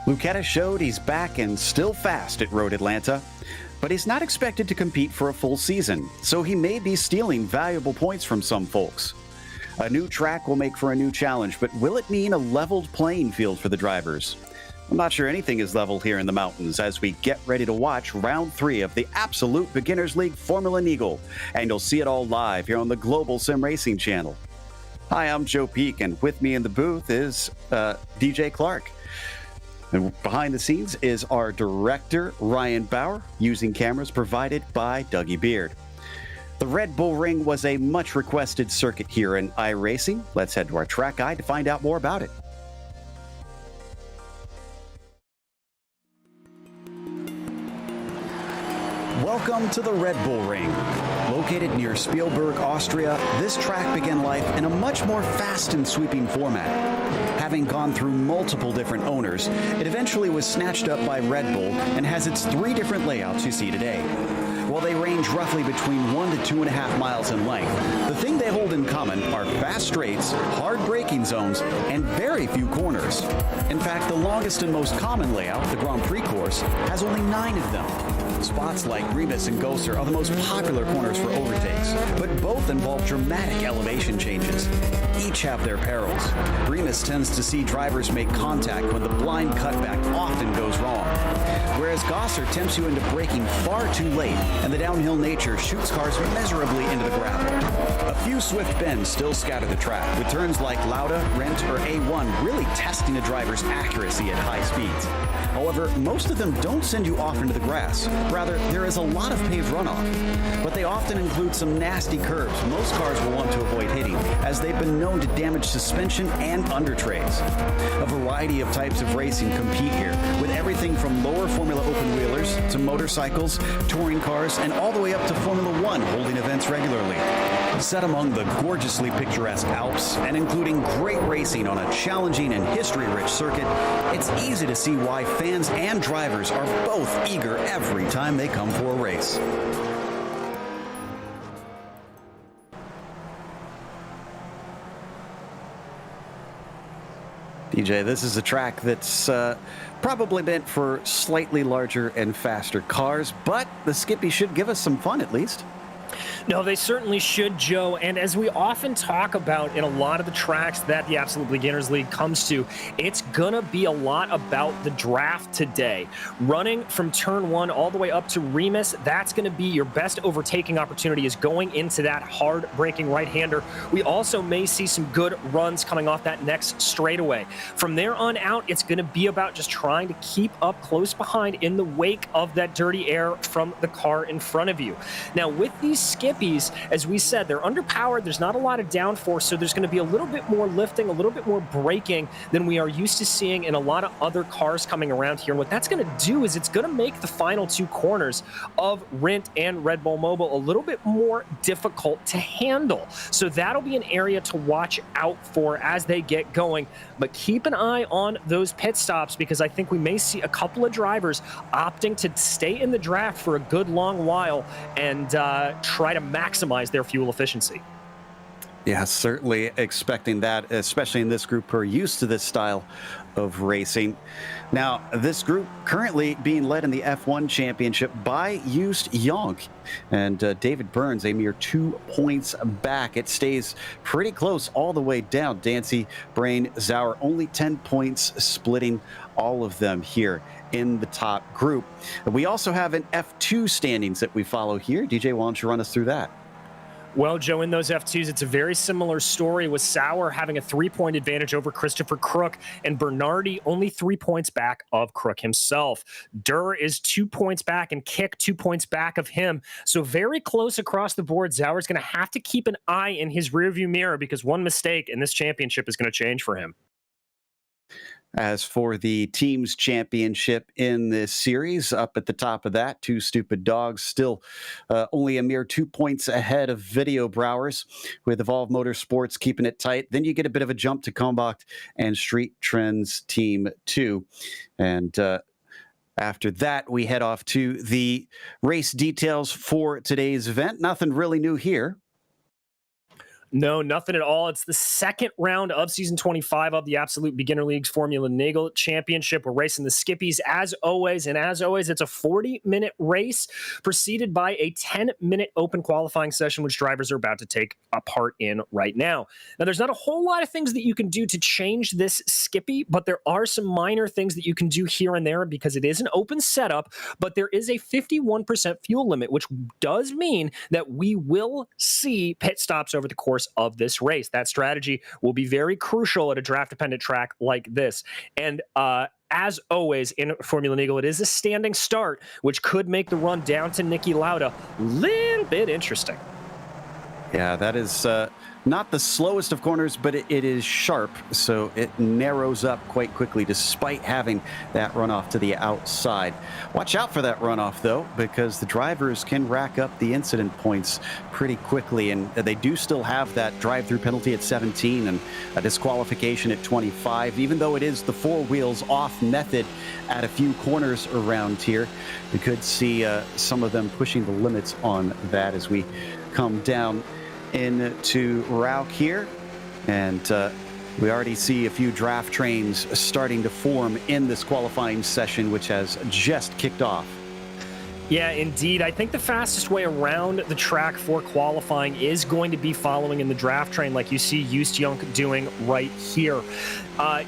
Lucchetta showed he's back and still fast at Road Atlanta, but he's not expected to compete for a full season, so he may be stealing valuable points from some folks. A new track will make for a new challenge, but will it mean a leveled playing field for the drivers? I'm not sure anything is level here in the mountains as we get ready to watch round 3 of the absolute beginners league Formula Neagle, and you'll see it all live here on the Global SimRacing Channel. Hi, I'm Joe Peak, and with me in the booth is DJ Clark. And behind the scenes is our director, Ryan Bauer, using cameras provided by Dougie Beard. The Red Bull Ring was a much requested circuit here in iRacing. Let's head to our track guide to find out more about it. Welcome to the Red Bull Ring. Located near Spielberg, Austria, this track began life in a much more fast and sweeping format. Having gone through multiple different owners, it eventually was snatched up by Red Bull and has its 3 different layouts you see today. While they range roughly between 1 to 2.5 miles in length, the thing they hold in common are fast straights, hard braking zones, and very few corners. In fact, the longest and most common layout, the Grand Prix course, has only 9 of them. Spots like Remus and Gosser are the most popular corners for overtakes, but both involve dramatic elevation changes. Each have their perils. Remus tends to see drivers make contact when the blind cutback often goes wrong, whereas Gosser tempts you into braking far too late, and the downhill nature shoots cars miserably into the gravel. A few swift bends still scatter the track, with turns like Lauda, Rent, or A1 really testing a driver's accuracy at high speeds. However, most of them don't send you off into the grass. Rather, there is a lot of paved runoff, but they often include some nasty curves most cars will want to avoid hitting, as they've been known to damage suspension and undertrays. A variety of types of racing compete here, with everything from lower Formula open-wheelers to motorcycles, touring cars, and all the way up to Formula One holding events regularly. Set among the gorgeously picturesque Alps, and including great racing on a challenging and history-rich circuit, it's easy to see why fans and drivers are both eager every time they come for a race. DJ, this is a track that's probably meant for slightly larger and faster cars, but the Skippy should give us some fun at least. No, they certainly should, Joe. And as we often talk about in a lot of the tracks that the Absolute Beginners League comes to, it's going to be a lot about the draft today. Running from turn 1 all the way up to Remus, that's going to be your best overtaking opportunity, is going into that hard braking right-hander. We also may see some good runs coming off that next straightaway. From there on out, it's going to be about just trying to keep up close behind in the wake of that dirty air from the car in front of you. Now, with these Skippies, as we said, they're underpowered. There's not a lot of downforce, so there's going to be a little bit more lifting, a little bit more braking than we are used to seeing in a lot of other cars coming around here. And what that's going to do is it's going to make the final 2 corners of Rindt and Red Bull Mobile a little bit more difficult to handle. So that'll be an area to watch out for as they get going. But keep an eye on those pit stops, because I think we may see a couple of drivers opting to stay in the draft for a good long while and try to maximize their fuel efficiency. Yeah, certainly expecting that, especially in this group who are used to this style of racing. Now, this group currently being led in the F1 Championship by Just Jonk, and David Burns a mere 2 points back. It stays pretty close all the way down. Dancy, Brain, Zauer, only 10 points splitting all of them here in the top group. We also have an F2 standings that we follow here. DJ, why don't you run us through that? Well, Joe, in those F2s, it's a very similar story, with Sauer having a 3-point advantage over Christopher Crook, and Bernardi only 3 points back of Crook himself. Durr is 2 points back, and Kick 2 points back of him. So very close across the board. Sauer's going to have to keep an eye in his rearview mirror, because one mistake in this championship is going to change for him. As for the team's championship in this series, up at the top of that, Two Stupid Dogs still only a mere 2 points ahead of Video Browers, with Evolve Motorsports keeping it tight. Then you get a bit of a jump to Kalmbach and Street Trends Team 2. And after that, we head off to the race details for today's event. Nothing really new here. No, nothing at all. It's the second round of season 25 of the Absolute Beginner League's Formula Neagle Championship. We're racing the Skippies as always. And as always, it's a 40-minute race preceded by a 10-minute open qualifying session, which drivers are about to take a part in right now. Now, there's not a whole lot of things that you can do to change this Skippy, but there are some minor things that you can do here and there because it is an open setup, but there is a 51% fuel limit, which does mean that we will see pit stops over the course of this race. That strategy will be very crucial at a draft-dependent track like this. And as always in Formula Neagle, it is a standing start, which could make the run down to Niki Lauda a little bit interesting. Yeah, that is not the slowest of corners, but it is sharp, so it narrows up quite quickly despite having that runoff to the outside. Watch out for that runoff, though, because the drivers can rack up the incident points pretty quickly, and they do still have that drive-through penalty at 17 and a disqualification at 25. Even though it is the four wheels off method at a few corners around here, we could see some of them pushing the limits on that as we come down into Rauk here, and we already see a few draft trains starting to form in this qualifying session, which has just kicked off. Yeah, indeed. I think the fastest way around the track for qualifying is going to be following in the draft train like you see Just Junk doing right here.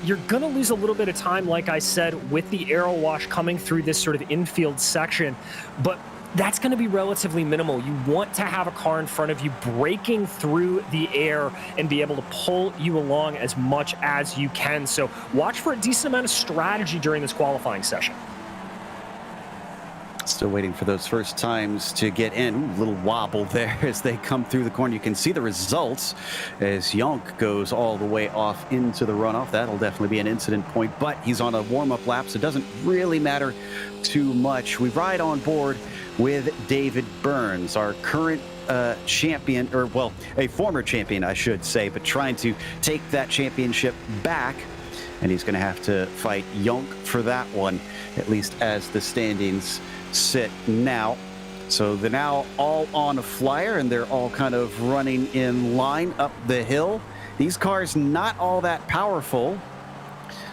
You're going to lose a little bit of time, like I said, with the aero wash coming through this sort of infield section, but that's going to be relatively minimal. You want to have a car in front of you breaking through the air and be able to pull you along as much as you can. So watch for a decent amount of strategy during this qualifying session. Still waiting for those first times to get in. Ooh, little wobble there as they come through the corner. You can see the results as Jonk goes all the way off into the runoff. That'll definitely be an incident point, but he's on a warm-up lap, so it doesn't really matter too much. We ride on board with David Burns, our current champion, or well, a former champion, I should say, but trying to take that championship back. And he's going to have to fight Jonk for that one, at least as the standings sit now. So they're now all on a flyer, and they're all kind of running in line up the hill. These cars not all that powerful.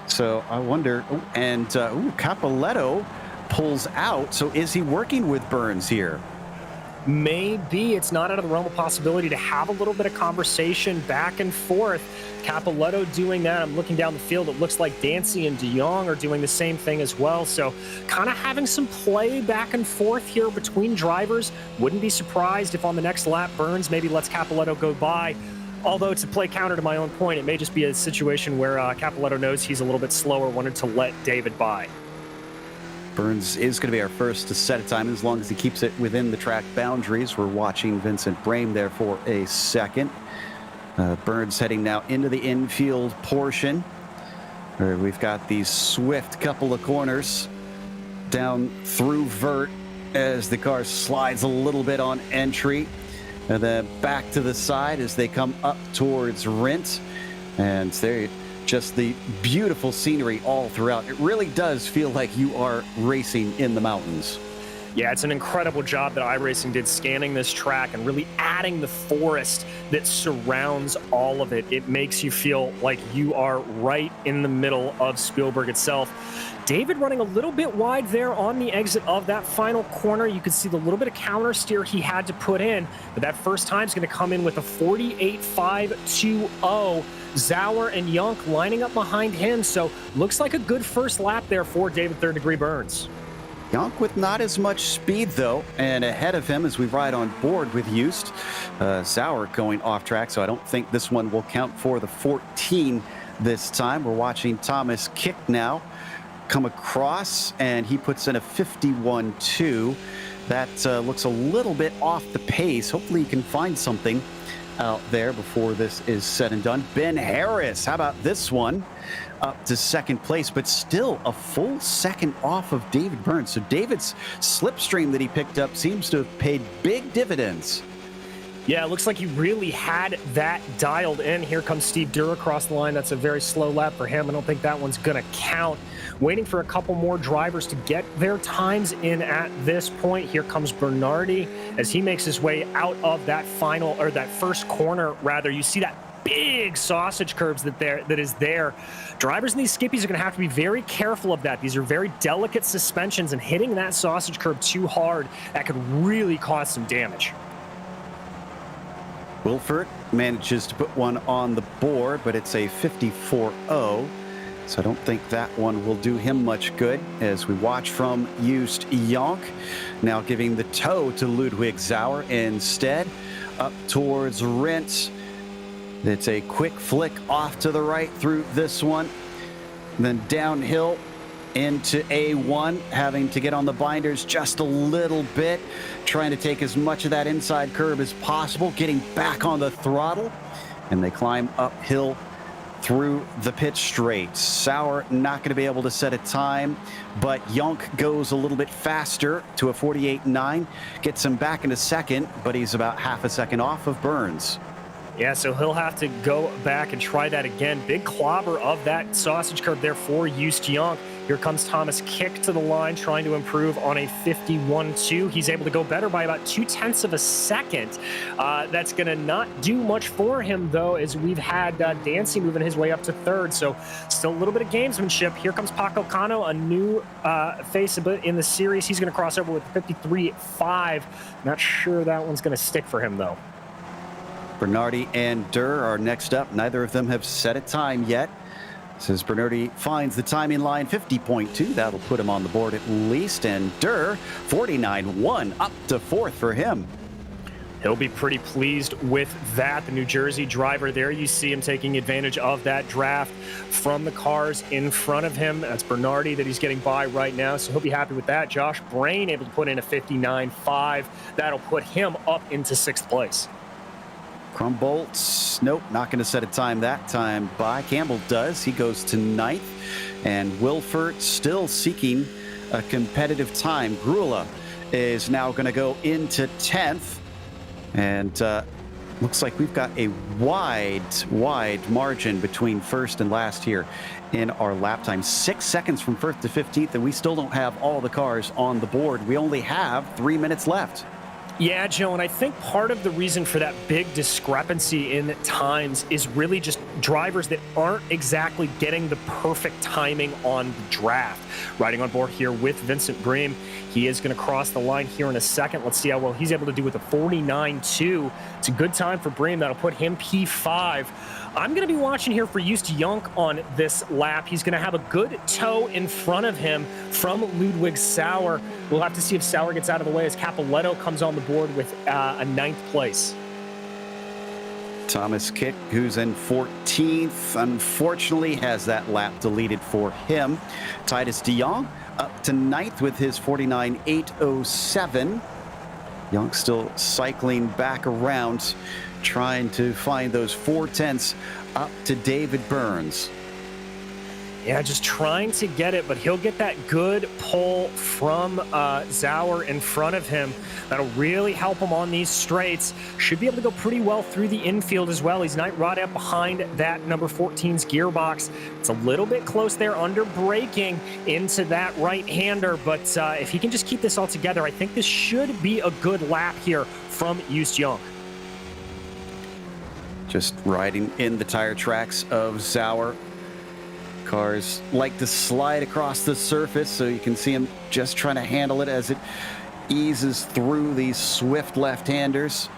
So I wonder, Capoletto pulls out. So is he working with Burns here? Maybe. It's not out of the realm of possibility to have a little bit of conversation back and forth. Capoletto doing that. I'm looking down the field. It looks like Dancy and De Jong are doing the same thing as well. So kind of having some play back and forth here between drivers. Wouldn't be surprised if on the next lap Burns maybe lets Capoletto go by. Although to play counter to my own point, it may just be a situation where Capoletto knows he's a little bit slower, wanted to let David by. Burns is going to be our first to set a time as long as he keeps it within the track boundaries. We're watching Vincent Brame there for a second. Burns heading now into the infield portion, where we've got these swift couple of corners down through Vert as the car slides a little bit on entry, and then back to the side as they come up towards Rint. And there, just the beautiful scenery all throughout. It really does feel like you are racing in the mountains. Yeah, it's an incredible job that iRacing did scanning this track and really adding the forest that surrounds all of it. It makes you feel like you are right in the middle of Spielberg itself. David running a little bit wide there on the exit of that final corner. You could see the little bit of counter steer he had to put in, but that first time is going to come in with a 48.520. Zauer and Jonk lining up behind him, so looks like a good first lap there for David Third Degree Burns. Jonk with not as much speed, though, and ahead of him as we ride on board with Just. Zauer going off track, so I don't think this one will count for the 14 this time. We're watching Thomas Kick now come across, and he puts in a 51.2. That looks a little bit off the pace. Hopefully he can find something out there before this is said and done. Ben Harris, how about this one? Up to second place, but still a full second off of David Burns. So David's slipstream that he picked up seems to have paid big dividends. Yeah, it looks like he really had that dialed in. Here comes Steve Durr across the line. That's a very slow lap for him. I don't think that one's going to count. waiting for a couple more drivers to get their times in at this point. Here comes Bernardi as he makes his way out of that final, or that first corner rather. You see that big sausage curbs that is there. Drivers in these skippies are going to have to be very careful of that. These are very delicate suspensions, and hitting that sausage curb too hard, that could really cause some damage. Wilfert manages to put one on the board, but it's a 54-0. So I don't think that one will do him much good, as we watch from Just Jonk. Now giving the toe to Ludwig Sauer instead. Up towards Rintz. It's a quick flick off to the right through this one. And then downhill into A1, having to get on the binders just a little bit, trying to take as much of that inside curb as possible, getting back on the throttle, and they climb uphill through the pit straight. Sauer not going to be able to set a time, but Jonk goes a little bit faster to a 48.9, gets him back in a second, but he's about half a second off of Burns. Yeah, so he'll have to go back and try that again. Big clobber of that sausage curb there for Just Jonk. Here comes Thomas Kick to the line, trying to improve on a 51.2. He's able to go better by about 0.2 of a second. That's going to not do much for him, though, as we've had Dancy moving his way up to third. So still a little bit of gamesmanship. Here comes Paco Cano, a new face in the series. He's going to cross over with 53.5. Not sure that one's going to stick for him, though. Bernardi and Durr are next up. Neither of them have set a time yet. Says Bernardi finds the timing line, 50.2. That'll put him on the board at least. And Durr, 49.1, up to fourth for him. He'll be pretty pleased with that. The New Jersey driver there, you see him taking advantage of that draft from the cars in front of him. That's Bernardi that he's getting by right now, so he'll be happy with that. Josh Brain able to put in a 59.5. That'll put him up into sixth place. Krumboltz, nope, not going to set a time that time by. Campbell does. He goes to ninth. And Wilfert still seeking a competitive time. Grula is now going to go into 10th. And looks like we've got a wide margin between first and last here in our lap time. 6 seconds from first to 15th, and we still don't have all the cars on the board. We only have 3 minutes left. Yeah, Joe, and I think part of the reason for that big discrepancy in times is really just drivers that aren't exactly getting the perfect timing on the draft. Riding on board here with Vincent Bream. He is going to cross the line here in a second. Let's see how well he's able to do with a 49.2. It's a good time for Bream. That'll put him P5. I'm going to be watching here for Just Jonk on this lap. He's going to have a good toe in front of him from Ludwig Sauer. We'll have to see if Sauer gets out of the way as Capoletto comes on the board with a 9th place. Thomas Kick, who's in 14th, unfortunately has that lap deleted for him. Titus de Jong up to 9th with his 49.807. Jonk still cycling back around, trying to find those 4/10 up to David Burns. Yeah, just trying to get it, but he'll get that good pull from Sauer in front of him. That'll really help him on these straights. Should be able to go pretty well through the infield as well. He's right up behind that number 14's gearbox. It's a little bit close there under braking into that right-hander, but if he can just keep this all together, I think this should be a good lap here from Just Jonk. Just riding in the tire tracks of Sauer. Cars like to slide across the surface, so you can see him just trying to handle it as it eases through these swift left-handers.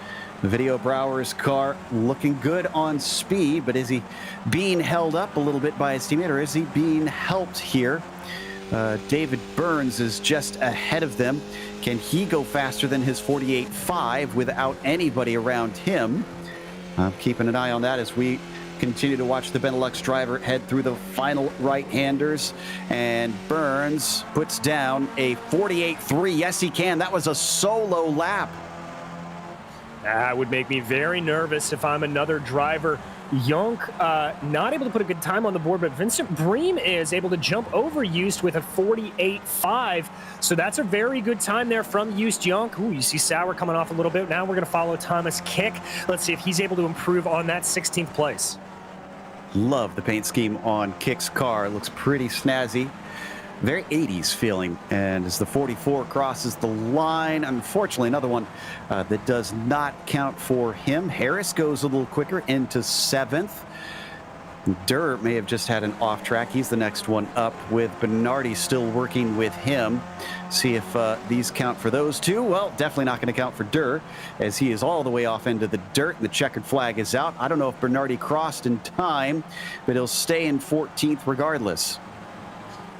Video Brower's car looking good on speed, but is he being held up a little bit by his teammate, or is he being helped here? David Burns is just ahead of them. Can he go faster than his 48.5 without anybody around him? I'm keeping an eye on that as we continue to watch the Benelux driver head through the final right-handers. And Burns puts down a 48.3. Yes, he can. That was a solo lap. That would make me very nervous if I'm another driver. Jonk not able to put a good time on the board, but Vincent Bream is able to jump over Just with a 48.5. So that's a very good time there from Just Jonk. Ooh, you see Sauer coming off a little bit. Now we're going to follow Thomas Kick. Let's see if he's able to improve on that 16th place. Love the paint scheme on Kick's car. It looks pretty snazzy. very 80s feeling. And as the 44 crosses the line, unfortunately, another one that does not count for him. Harris goes a little quicker into 7th. Durr may have just had an off track. He's the next one up, with Bernardi still working with him. See if these count for those two. Well, definitely not going to count for Durr, as he is all the way off into the dirt. The checkered flag is out. I don't know if Bernardi crossed in time, but he'll stay in 14th regardless.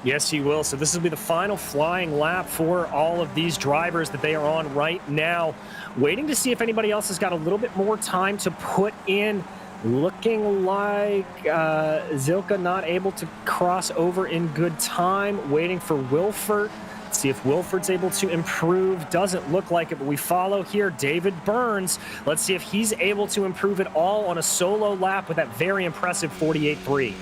Yes, he will. So this will be the final flying lap for all of these drivers that they are on right now. Waiting to see if anybody else has got a little bit more time to put in. Looking like Zilka not able to cross over in good time. Waiting for Wilford. See if Wilford's able to improve. Doesn't look like it, but we follow here David Burns. Let's see if he's able to improve it all on a solo lap with that very impressive 48.3.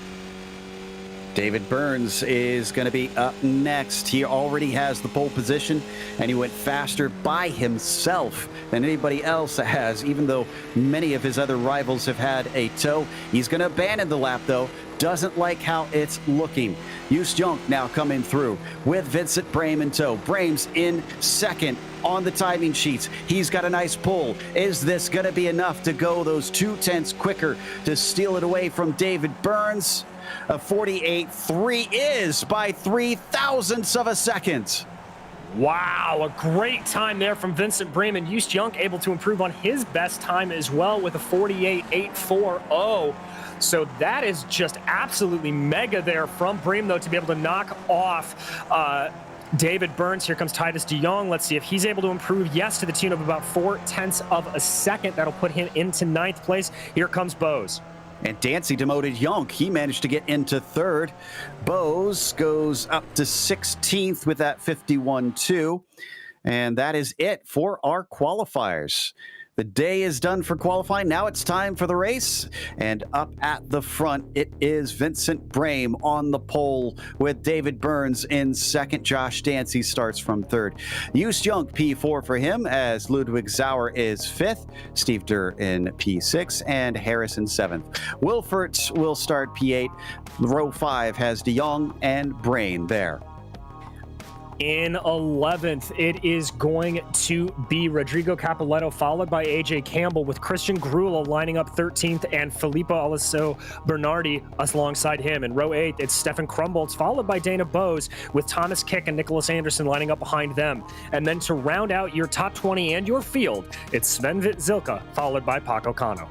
David Burns is going to be up next. He already has the pole position, and he went faster by himself than anybody else has, even though many of his other rivals have had a tow. He's going to abandon the lap, though. Doesn't like how it's looking. Jost Junk now coming through with Vincent Brame in tow. Brame's in second on the timing sheets. He's got a nice pull. Is this going to be enough to go those 2/10 quicker to steal it away from David Burns? A 48.3 is by 0.003 of a second. Wow, a great time there from Vincent Brame, and Jost Junk able to improve on his best time as well with a 48.840. So that is just absolutely mega there from Brame, though, to be able to knock off David Burns. Here comes Titus de Jong. Let's see if he's able to improve. Yes, to the tune of about 0.4 of a second. That'll put him into 9th place. Here comes Bose. And Dancy demoted Junk. He managed to get into 3rd. Bose goes up to 16th with that 51.2. And that is it for our qualifiers. The day is done for qualifying. Now it's time for the race. And up at the front, it is Vincent Brame on the pole with David Burns in 2nd. Josh Dancy starts from 3rd. Jost Junk, P4 for him, as Ludwig Sauer is 5th. Steve Durr in P6 and Harris in 7th. Wilfert will start P8. Row 5 has de Jong and Brame there. In 11th, it is going to be Rodrigo Capoletto, followed by AJ Campbell, with Christian Grula lining up 13th and Filippo Aliso Bernardi alongside him. In row 8, it's Stefan Krumboltz, followed by Dana Bose, with Thomas Kick and Nicholas Anderson lining up behind them. And then to round out your top 20 and your field, it's Sven Zilka, followed by Paco Cano.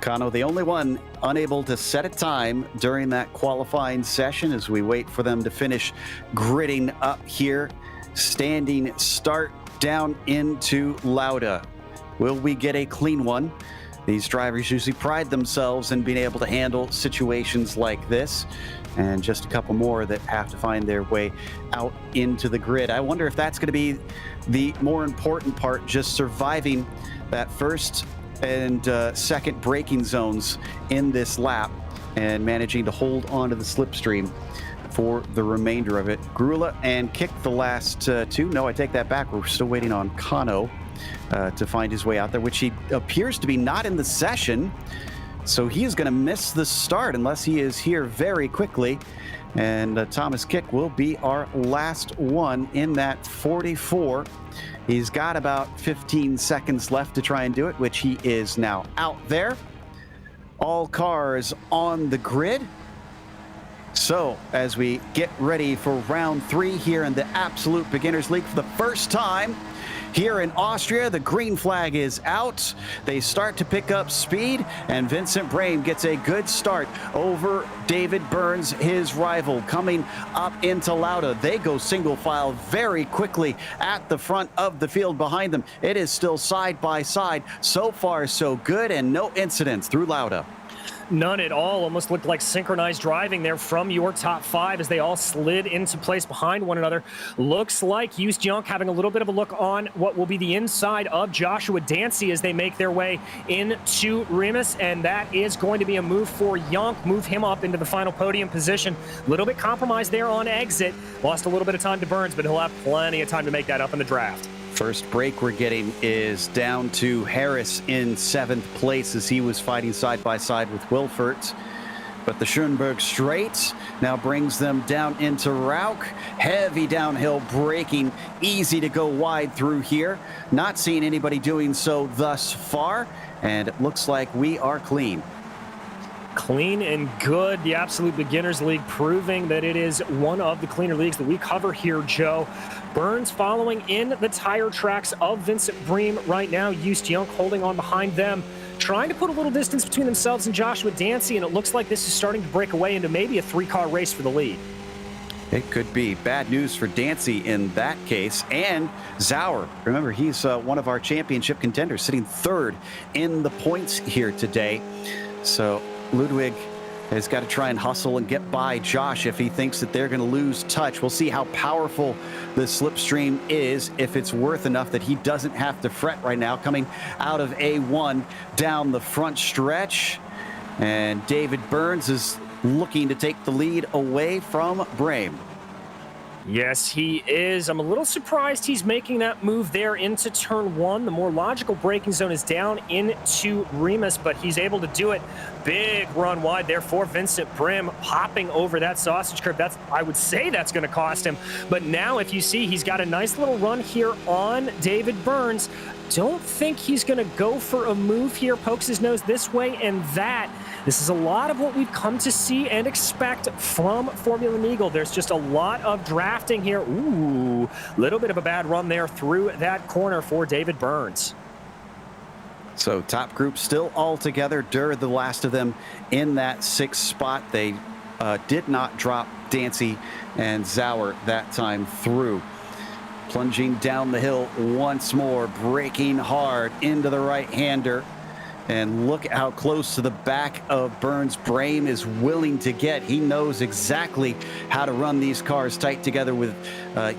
Cano, the only one unable to set a time during that qualifying session, as we wait for them to finish gridding up here. Standing start down into Lauda. Will we get a clean one? These drivers usually pride themselves in being able to handle situations like this. And just a couple more that have to find their way out into the grid. I wonder if that's going to be the more important part, just surviving that first and second braking zones in this lap and managing to hold on to the slipstream for the remainder of it. Grula and Kick the last two. No, I take that back. We're still waiting on Cano to find his way out there, which he appears to be not in the session. So he is going to miss the start unless he is here very quickly. And Thomas Kick will be our last one in that 44. He's got about 15 seconds left to try and do it, which he is now out there. All cars on the grid. So as we get ready for round 3 here in the Absolute Beginners League for the first time here in Austria, the green flag is out. They start to pick up speed, and Vincent Brame gets a good start over David Burns, his rival, coming up into Lauda. They go single file very quickly at the front of the field behind them. It is still side by side. So far, so good, and no incidents through Lauda. None at all. Almost looked like synchronized driving there from your top 5 as they all slid into place behind one another. Looks like Jost Junk having a little bit of a look on what will be the inside of Joshua Dancy as they make their way into Remus, and that is going to be a move for Junk. Move him up into the final podium position. A little bit compromised there on exit. Lost a little bit of time to Burns, but he'll have plenty of time to make that up in the draft. First break we're getting is down to Harris in 7th place as he was fighting side by side with Wilfert. But the Schoenberg straight now brings them down into Rauch. Heavy downhill braking, easy to go wide through here. Not seeing anybody doing so thus far, and it looks like we are clean. Clean and good. The Absolute Beginners League proving that it is one of the cleaner leagues that we cover here, Joe. Burns following in the tire tracks of Vincent Bream right now. Just Young holding on behind them, trying to put a little distance between themselves and Joshua Dancy, and it looks like this is starting to break away into maybe a 3-car race for the lead. It could be bad news for Dancy in that case. And Zauer, remember, he's one of our championship contenders, sitting third in the points here today. So Ludwig has got to try and hustle and get by Josh if he thinks that they're going to lose touch. We'll see how powerful the slipstream is, if it's worth enough that he doesn't have to fret right now. Coming out of A1 down the front stretch, and David Burns is looking to take the lead away from Brame. Yes, he is. I'm a little surprised he's making that move there into turn 1. The more logical braking zone is down into Remus, but he's able to do it. Big run wide there for Vincent Brim, hopping over that sausage curve. I would say that's going to cost him. But now if you see, he's got a nice little run here on David Burns. Don't think he's going to go for a move here. Pokes his nose this way and that. This is a lot of what we've come to see and expect from Formula Neagle. There's just a lot of drafting here. Ooh, little bit of a bad run there through that corner for David Burns. So top group still all together. Durr, the last of them in that 6th spot. They did not drop Dancy and Zauer that time through. Plunging down the hill once more, braking hard into the right-hander. And look how close to the back of Burns Brame is willing to get. He knows exactly how to run these cars tight together with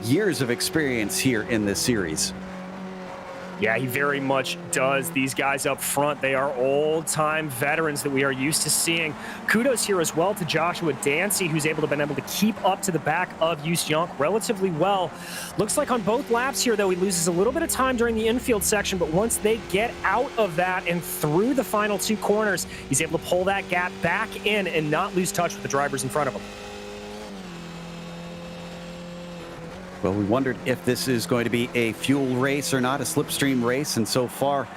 years of experience here in this series. Yeah, he very much does. These guys up front, they are old-time veterans that we are used to seeing. Kudos here as well to Joshua Dancy, who's been able to keep up to the back of Just Young relatively well. Looks like on both laps here, though, he loses a little bit of time during the infield section, but once they get out of that and through the final 2 corners, he's able to pull that gap back in and not lose touch with the drivers in front of him. Well, we wondered if this is going to be a fuel race or not, a slipstream race, and so far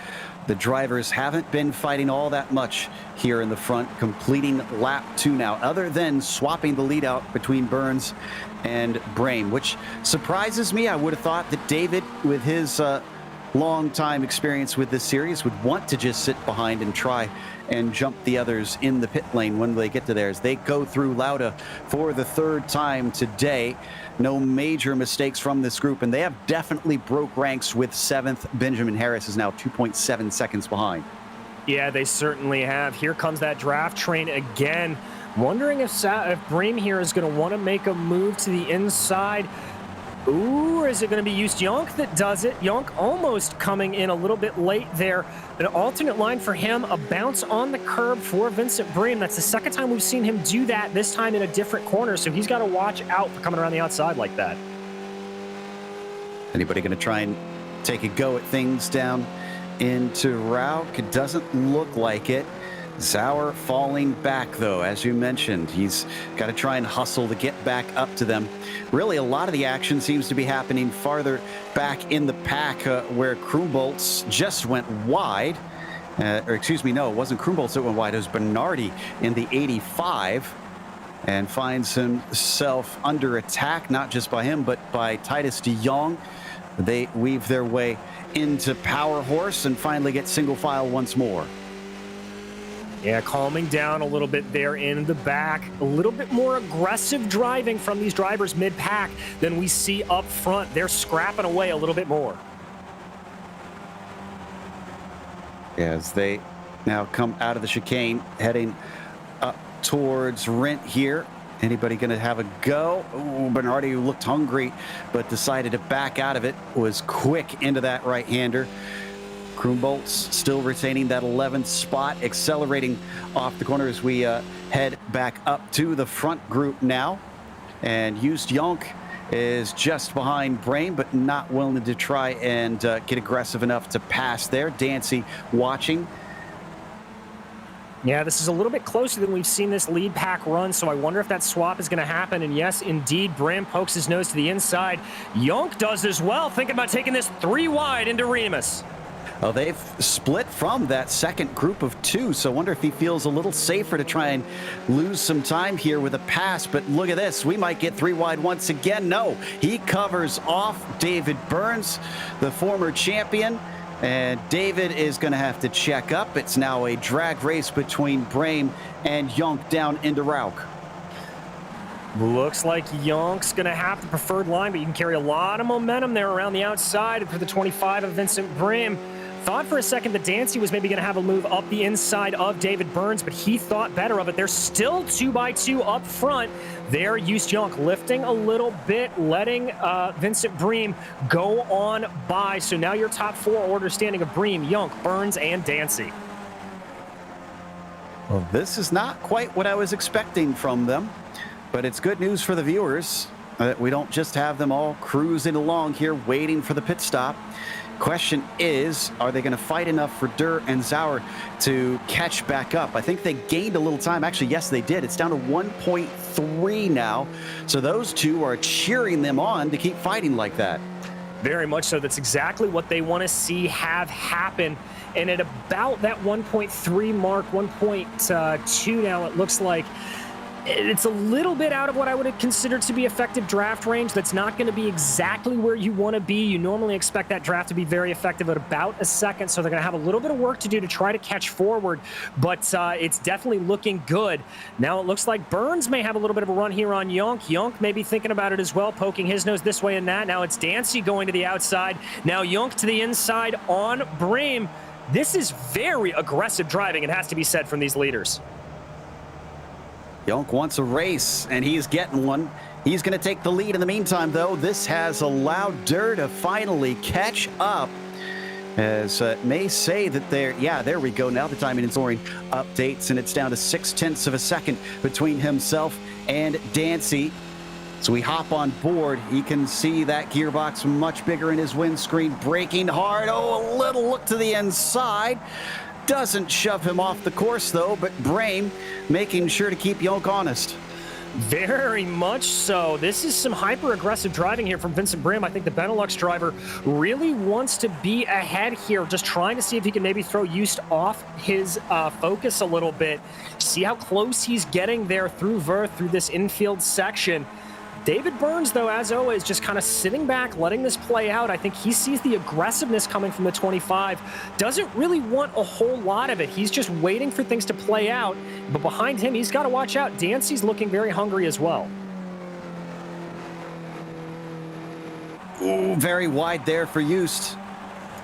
the drivers haven't been fighting all that much here in the front, completing lap 2 now, other than swapping the lead out between Burns and Brame, which surprises me. I would have thought that David, with his long time experience with this series, would want to just sit behind and try and jump the others in the pit lane when they get to theirs. They go through Lauda for the 3rd time today. No major mistakes from this group, and they have definitely broke ranks with 7th. Benjamin Harris is now 2.7 seconds behind. Yeah, they certainly have. Here comes that draft train again. Wondering if Bream here is going to want to make a move to the inside. Ooh, or is it going to be Just Young that does it? Young almost coming in a little bit late there. An alternate line for him, a bounce on the curb for Vincent Bream. That's the 2nd time we've seen him do that, this time in a different corner, so he's got to watch out for coming around the outside like that. Anybody going to try and take a go at things down into Rauch? It doesn't look like it. Zauer falling back, though, as you mentioned. He's got to try and hustle to get back up to them. Really, a lot of the action seems to be happening farther back in the pack, where Krumboltz just went wide. Or excuse me, no, it wasn't Krumboltz that went wide. It was Bernardi in the 85, and finds himself under attack, not just by him, but by Titus de Jong. They weave their way into Power Horse and finally get single file once more. Yeah, calming down a little bit there in the back. A little bit more aggressive driving from these drivers mid-pack than we see up front. They're scrapping away a little bit more. As they now come out of the chicane, heading up towards Rent here. Anybody going to have a go? Ooh, Bernardi, who looked hungry but decided to back out of it, was quick into that right-hander. Krumboltz still retaining that 11th spot, accelerating off the corner as we head back up to the front group now. And Just Young is just behind Brame, but not willing to try and get aggressive enough to pass there. Dancy watching. Yeah, this is a little bit closer than we've seen this lead pack run, so I wonder if that swap is going to happen. And yes, indeed, Bram pokes his nose to the inside. Yonk does as well, thinking about taking this 3 wide into Remus. Well, they've split from that second group of 2, so I wonder if he feels a little safer to try and lose some time here with a pass. But look at this. We might get 3 wide once again. No, he covers off David Burns, the former champion. And David is going to have to check up. It's now a drag race between Brame and Yonk down into Rauk. Looks like Yonk's going to have the preferred line, but you can carry a lot of momentum there around the outside for the 25 of Vincent Brame. Thought for a second that Dancy was maybe going to have a move up the inside of David Burns, but he thought better of it. There's still 2x2 up front. There, Yost Yonk lifting a little bit, letting Vincent Breme go on by. So now your top 4 order standing of Breme, Yonk, Burns, and Dancy. Well, this is not quite what I was expecting from them, but it's good news for the viewers that we don't just have them all cruising along here waiting for the pit stop. Question is, are they going to fight enough for Durr and Sauer to catch back up? I think they gained a little time. Actually, yes, they did. It's down to 1.3 now. So those two are cheering them on to keep fighting like that. Very much so. That's exactly what they want to see have happen. And at about that 1.3 mark, 1.2 now, it looks like it's a little bit out of what I would have considered to be effective draft range. That's not going to be exactly where you want to be. You normally expect that draft to be very effective at about a second, so they're going to have a little bit of work to do to try to catch forward, but it's definitely looking good. Now it looks like Burns may have a little bit of a run here on Yonk. Yonk may be thinking about it as well, poking his nose this way and that. Now it's Dancy going to the outside. Now Yonk to the inside on Brame. This is very aggressive driving, it has to be said, from these leaders. Yonk wants a race, and he's getting one. He's going to take the lead in the meantime, though. This has allowed Durr to finally catch up. As may say that there we go. Now the timing and scoring updates, and it's down to 0.6 of a second between himself and Dancy. So we hop on board. He can see that gearbox much bigger in his windscreen, braking hard. Oh, a little look to the inside. Doesn't shove him off the course, though, but Brame making sure to keep Yonk honest. Very much so. This is some hyper-aggressive driving here from Vincent Brame. I think the Benelux driver really wants to be ahead here, just trying to see if he can maybe throw Yost off his focus a little bit. See how close he's getting there through Verth, through this infield section. David Burns, though, as always, just kind of sitting back, letting this play out. I think he sees the aggressiveness coming from the 25. Doesn't really want a whole lot of it. He's just waiting for things to play out. But behind him, he's got to watch out. Dancy's looking very hungry as well. Ooh, very wide there for Yost.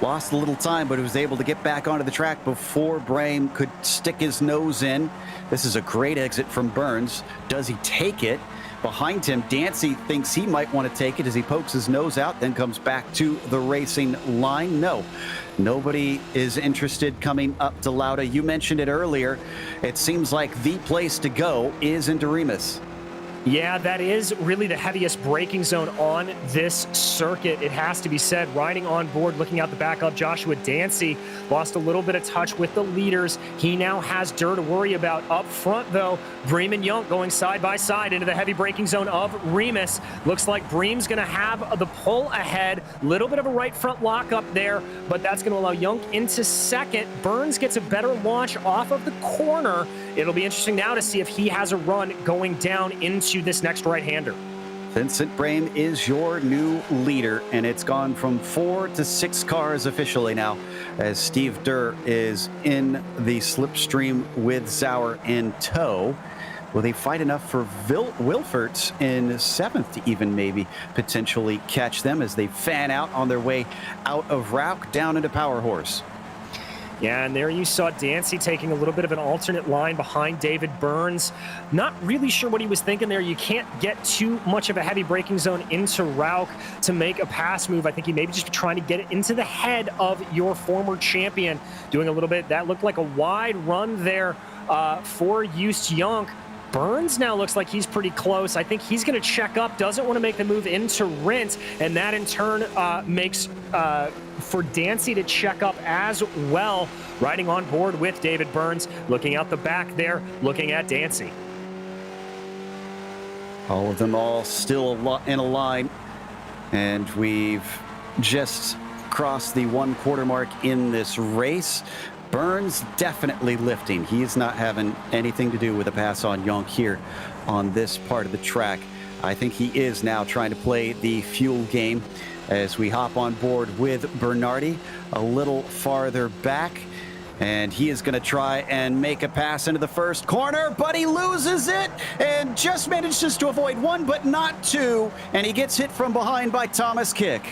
Lost a little time, but he was able to get back onto the track before Brame could stick his nose in. This is a great exit from Burns. Does he take it? Behind him, Dancy thinks he might want to take it as he pokes his nose out, then comes back to the racing line. No, nobody is interested coming up to Lauda. You mentioned it earlier. It seems like the place to go is into Remus. Yeah, that is really the heaviest braking zone on this circuit, it has to be said. Riding on board, looking out the back of Joshua Dancy, lost a little bit of touch with the leaders. He now has Durr to worry about. Up front, though, Breme and Yonk going side by side into the heavy braking zone of Remus. Looks like Breme's going to have the pull ahead. Little bit of a right front lock up there, but that's going to allow Yonk into second. Burns gets a better launch off of the corner. It'll be interesting now to see if he has a run going down into this next right-hander. Vincent Brame is your new leader, and it's gone from 4 to 6 cars officially now as Steve Durr is in the slipstream with Sauer in tow. Will they fight enough for Wilfert in 7th to even maybe potentially catch them as they fan out on their way out of Rauk down into Power Horse? Yeah, and there you saw Dancy taking a little bit of an alternate line behind David Burns. Not really sure what he was thinking there. You can't get too much of a heavy braking zone into Rauk to make a pass move. I think he maybe just trying to get it into the head of your former champion. Doing a little bit, that looked like a wide run there for Yost Yonk. Burns now looks like he's pretty close. I think he's going to check up, doesn't want to make the move into Rint, and that in turn makes for Dancy to check up as well. riding on board with David Burns, looking out the back there, looking at Dancy. All of them all still in a line, and we've just crossed the 1/4 mark in this race. Burns definitely lifting. He's not having anything to do with a pass on Jonk here on this part of the track. I think he is now trying to play the fuel game as we hop on board with Bernardi a little farther back. And he is going to try and make a pass into the first corner, but he loses it and just manages to avoid one, but not two. And he gets hit from behind by Thomas Kick.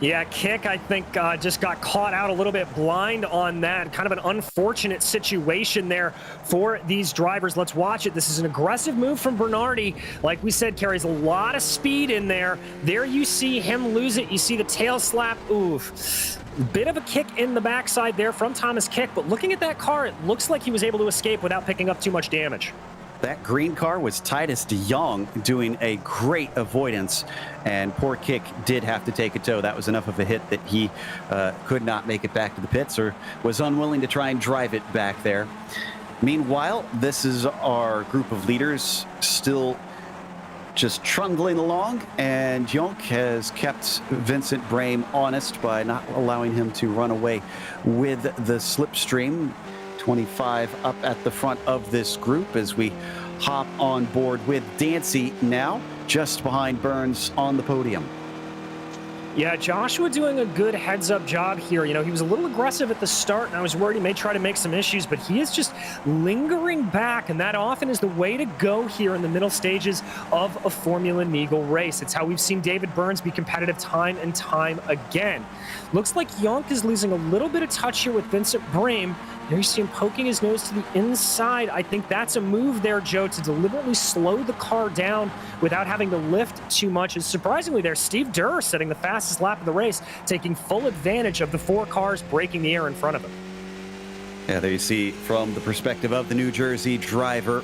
Yeah, Kick, I think, just got caught out a little bit blind on that. Kind of an unfortunate situation there for these drivers. Let's watch it. This is an aggressive move from Bernardi. Like we said, carries a lot of speed in there. There you see him lose it. You see the tail slap. Oof. Bit of a kick in the backside there from Thomas Kick, but looking at that car, it looks like he was able to escape without picking up too much damage. That green car was Titus de Jong doing a great avoidance, and poor Kick did have to take a tow. That was enough of a hit that he could not make it back to the pits, or was unwilling to try and drive it back there. Meanwhile, this is our group of leaders still just trundling along, and Jonk has kept Vincent Brame honest by not allowing him to run away with the slipstream. 25 up at the front of this group as we hop on board with Dancy now, just behind Burns on the podium. Yeah, Joshua doing a good heads-up job here. You know, he was a little aggressive at the start, and I was worried he may try to make some issues, but he is just lingering back, and that often is the way to go here in the middle stages of a Formula Neagle race. It's how we've seen David Burns be competitive time and time again. Looks like Jonk is losing a little bit of touch here with Vincent Brame. There you see him poking his nose to the inside. I think that's a move there, Joe, to deliberately slow the car down without having to lift too much. And surprisingly there, Steve Durr setting the fastest lap of the race, taking full advantage of the 4 cars breaking the air in front of him. Yeah, there you see from the perspective of the New Jersey driver.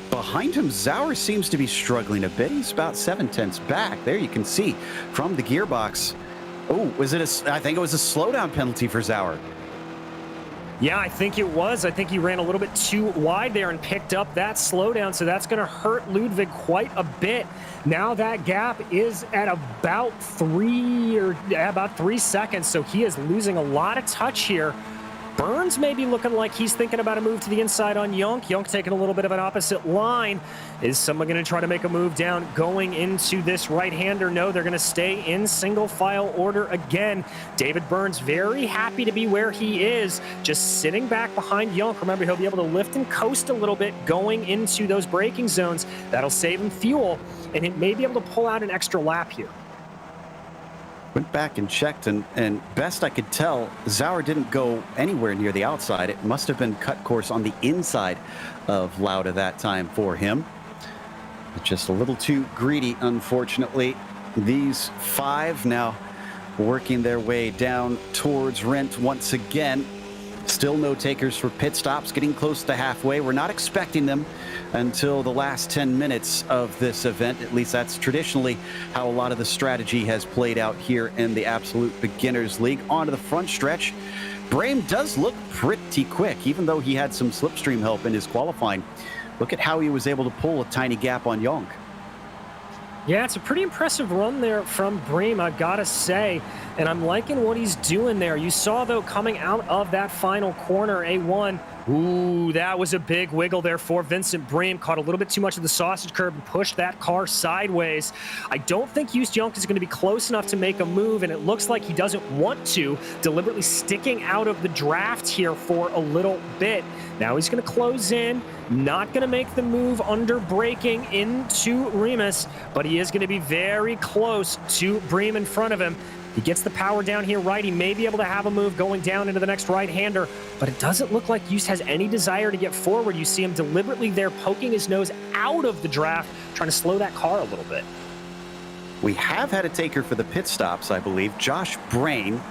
Behind him, Sauer seems to be struggling a bit. He's about 7/10 back. There you can see from the gearbox. Oh, I think it was a slowdown penalty for Sauer. Yeah, I think it was. I think he ran a little bit too wide there and picked up that slowdown, so that's going to hurt Ludwig quite a bit. Now that gap is at about 3 seconds, so he is losing a lot of touch here. Burns may be looking like he's thinking about a move to the inside on Jonk. Jonk taking a little bit of an opposite line. Is someone going to try to make a move down going into this right-hander? No, they're going to stay in single file order again. David Burns very happy to be where he is, just sitting back behind Jonk. Remember, he'll be able to lift and coast a little bit going into those braking zones. That'll save him fuel, and it may be able to pull out an extra lap here. Went back and checked, and best I could tell, Sauer didn't go anywhere near the outside. It must have been cut course on the inside of Lauda that time for him. Just a little too greedy, unfortunately. These 5 now working their way down towards Rindt once again. Still no takers for pit stops, getting close to halfway. We're not expecting them until the last 10 minutes of this event. At least that's traditionally how a lot of the strategy has played out here in the Absolute Beginners League. Onto the front stretch. Brame does look pretty quick, even though he had some slipstream help in his qualifying. Look at how he was able to pull a tiny gap on Jonk. Yeah, it's a pretty impressive run there from Brame, I've got to say. And I'm liking what he's doing there. You saw, though, coming out of that final corner, A1, ooh, that was a big wiggle there for Vincent Brame. Caught a little bit too much of the sausage curb and pushed that car sideways. I don't think Jost Jonk is going to be close enough to make a move, and it looks like he doesn't want to, deliberately sticking out of the draft here for a little bit. Now he's going to close in, not going to make the move under braking into Remus, but he is going to be very close to Brame in front of him. He gets the power down here right. He may be able to have a move going down into the next right-hander, but it doesn't look like Jost has any desire to get forward. You see him deliberately there poking his nose out of the draft, trying to slow that car a little bit. We have had a taker for the pit stops, I believe. Josh Brame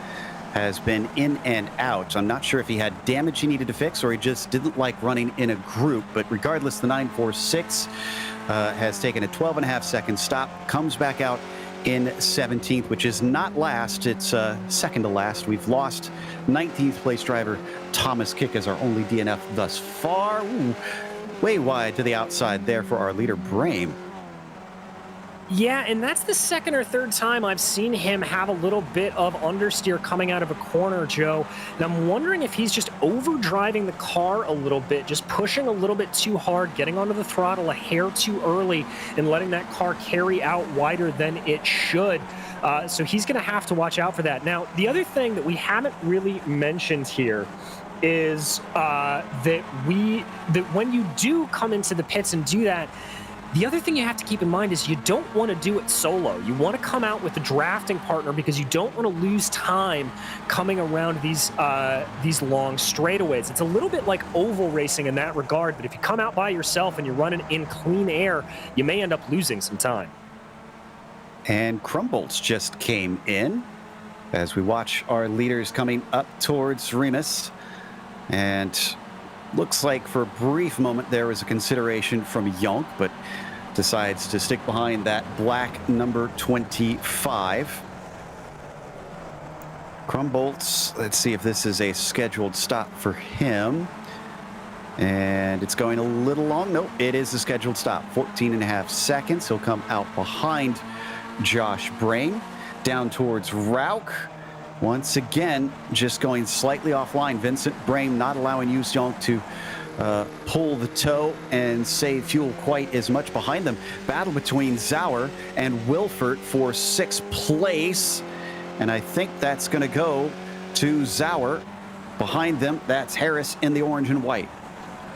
has been in and out. I'm not sure if he had damage he needed to fix or he just didn't like running in a group, but regardless, the 946 has taken a 12.5-second stop, comes back out in 17th, which is not last. It's second to last. We've lost 19th place driver Thomas Kick as our only DNF thus far. Ooh, way wide to the outside there for our leader, Brame. Yeah, and that's the second or third time I've seen him have a little bit of understeer coming out of a corner, Joe. And I'm wondering if he's just overdriving the car a little bit, just pushing a little bit too hard, getting onto the throttle a hair too early, and letting that car carry out wider than it should. So he's going to have to watch out for that. Now, the other thing that we haven't really mentioned here is that when you do come into the pits and do that, the other thing you have to keep in mind is you don't want to do it solo. You want to come out with a drafting partner because you don't want to lose time coming around these long straightaways. It's a little bit like oval racing in that regard, but if you come out by yourself and you're running in clean air, you may end up losing some time. And Crumbolts just came in as we watch our leaders coming up towards Remus. And looks like for a brief moment there was a consideration from Yonk, but decides to stick behind that black number 25. Crumbolts, let's see if this is a scheduled stop for him. And it's going a little long. Nope, it is a scheduled stop. 14.5 seconds. He'll come out behind Josh Brain down towards Rauk. Once again, just going slightly offline. Vincent Brame not allowing Yonk to pull the tow and save fuel quite as much behind them. Battle between Zauer and Wilfert for 6th place. And I think that's going to go to Zauer. Behind them, that's Harris in the orange and white.